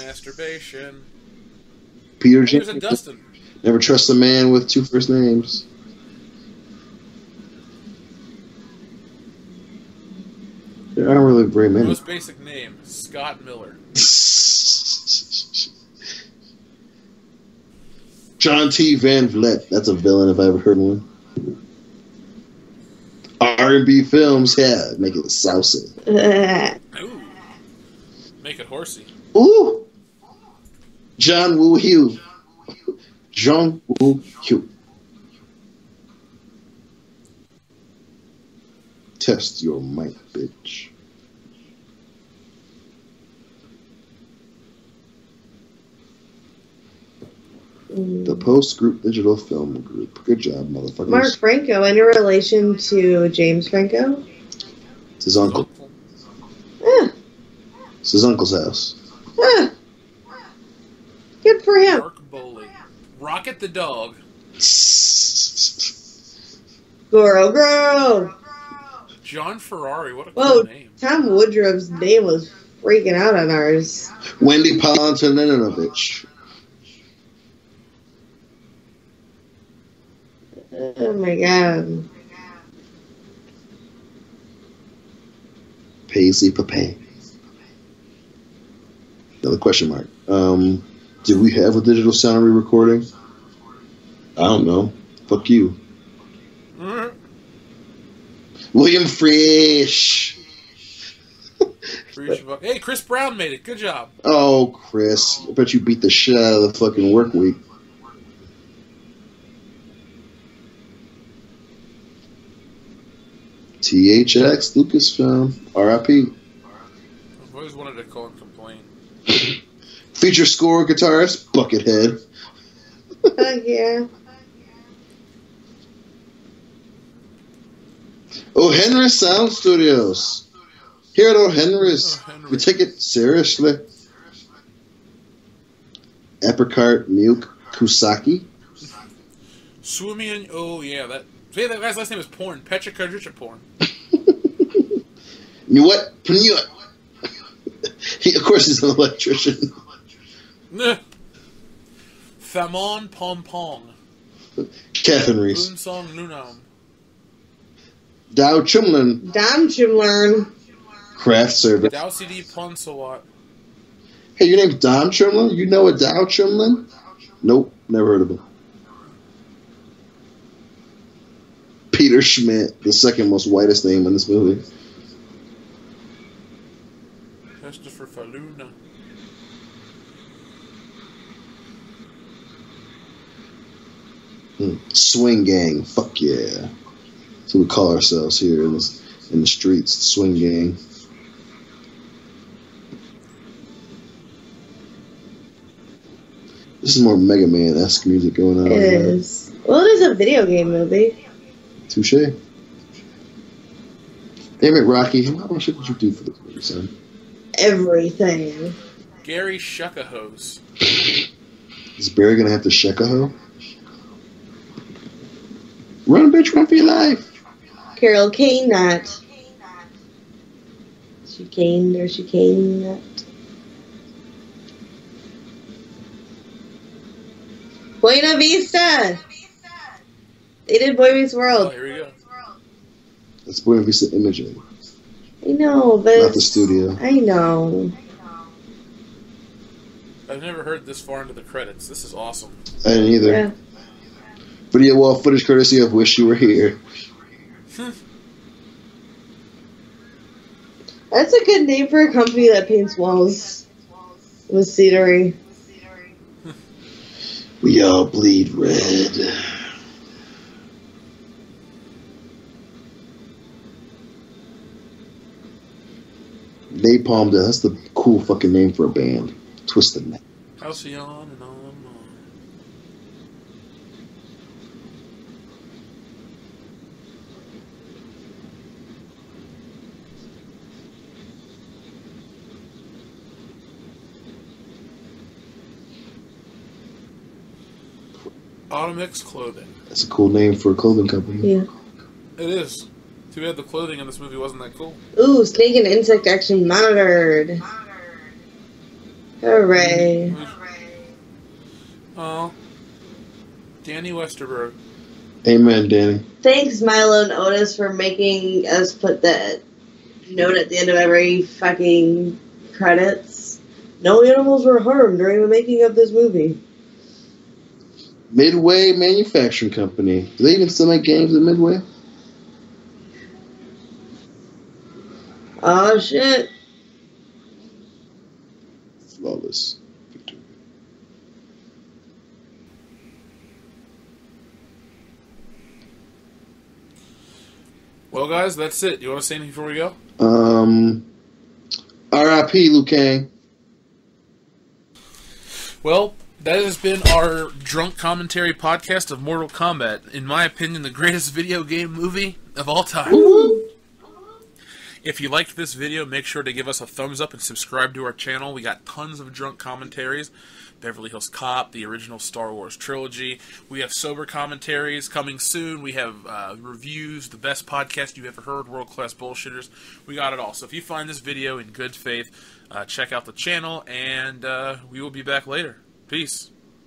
Masturbation. Peter There's James. a Dustin. Never trust a man with two first names. There aren't really very many. Most basic name, Scott Miller. John T. Van Vliet. That's a villain if I ever heard one. R&B films, yeah, make it saucy. Ooh. Make it horsey. Ooh. John Woo Hugh. John Woo Hugh. Test your mic, bitch. The Post Group Digital Film Group. Good job, motherfuckers. Mark Franco, any relation to James Franco? It's his uncle. It's his uncle's house. Good for him. Mark Bowley. Rocket the dog. Goro. John Ferrari. What a Whoa, cool name. Tom Woodruff's name was freaking out on ours. Wendy Palantininovich. Oh my god. Paisley Pape. Another question mark. Did we have a digital sound re-recording? I don't know. Fuck you. William Frisch. Hey, Chris Brown made it. Good job. Oh, Chris. I bet you beat the shit out of the fucking work week. THX Lucasfilm. R.I.P. I've always wanted to call and complain. Feature score guitarist, Buckethead. Yeah. O. Henry Sound Studios. Here at O. Henry's, we take it seriously. Apricot Milk Kusaki. Swimming. Oh yeah, that guy's last name is Porn. Petra Kardricha Porn. You what? He, of course, he's an electrician. Famon Pom Pong. Catherine Reese. Song Lunam. Dow Chumlin. Dom Chumlern. Craft service. Dow CD Ponsawat. Hey, your name's Dom Chumlin? You know a Dow Chumlin? Nope, never heard of him. Peter Schmidt, the second most whitest name in this movie. Christopher Faluna. Swing Gang, fuck yeah. That's what we call ourselves here in the streets, the Swing Gang. This is more Mega Man-esque music going on. It is. Well, it is a video game movie. Touche. Damn it, Rocky. How much did you do for this movie, son? Everything. Gary Shuckahose. Is Barry gonna have to shuck a hoe? Run, bitch, run for your life. Carol Kane Nut. Chicane or Chicane Nut. Buena Vista. They did Boy Meets Oh, World. here we go. That's Buena Vista Imaging, I know, but not the studio. I know. I've never heard this far into the credits. This is awesome. I didn't either. Yeah. Video wall footage courtesy of Wish You Were Here. That's a good name for a company that paints walls with scenery. We all bleed red. Napalm, that's the cool fucking name for a band. Twisted Neck. Halcyon and on. Automix Clothing. That's a cool name for a clothing company. Yeah. It is. Too bad the clothing in this movie wasn't that cool. Ooh, snake and insect action monitored. Hooray. Oh. Danny Westerberg. Amen, Danny. Thanks, Milo and Otis, for making us put that note at the end of every fucking credits. No animals were harmed during the making of this movie. Midway Manufacturing Company. Do they even still make games at Midway? Oh, shit. Flawless victory. Well, guys, that's it. You want to say anything before we go? R.I.P. Liu Kang. Well, that has been our drunk commentary podcast of Mortal Kombat. In my opinion, the greatest video game movie of all time. Woo-hoo. If you liked this video, make sure to give us a thumbs up and subscribe to our channel. We got tons of drunk commentaries. Beverly Hills Cop, the original Star Wars trilogy. We have sober commentaries coming soon. We have reviews, the best podcast you've ever heard, World Class Bullshitters. We got it all. So if you find this video in good faith, check out the channel, and we will be back later. Peace.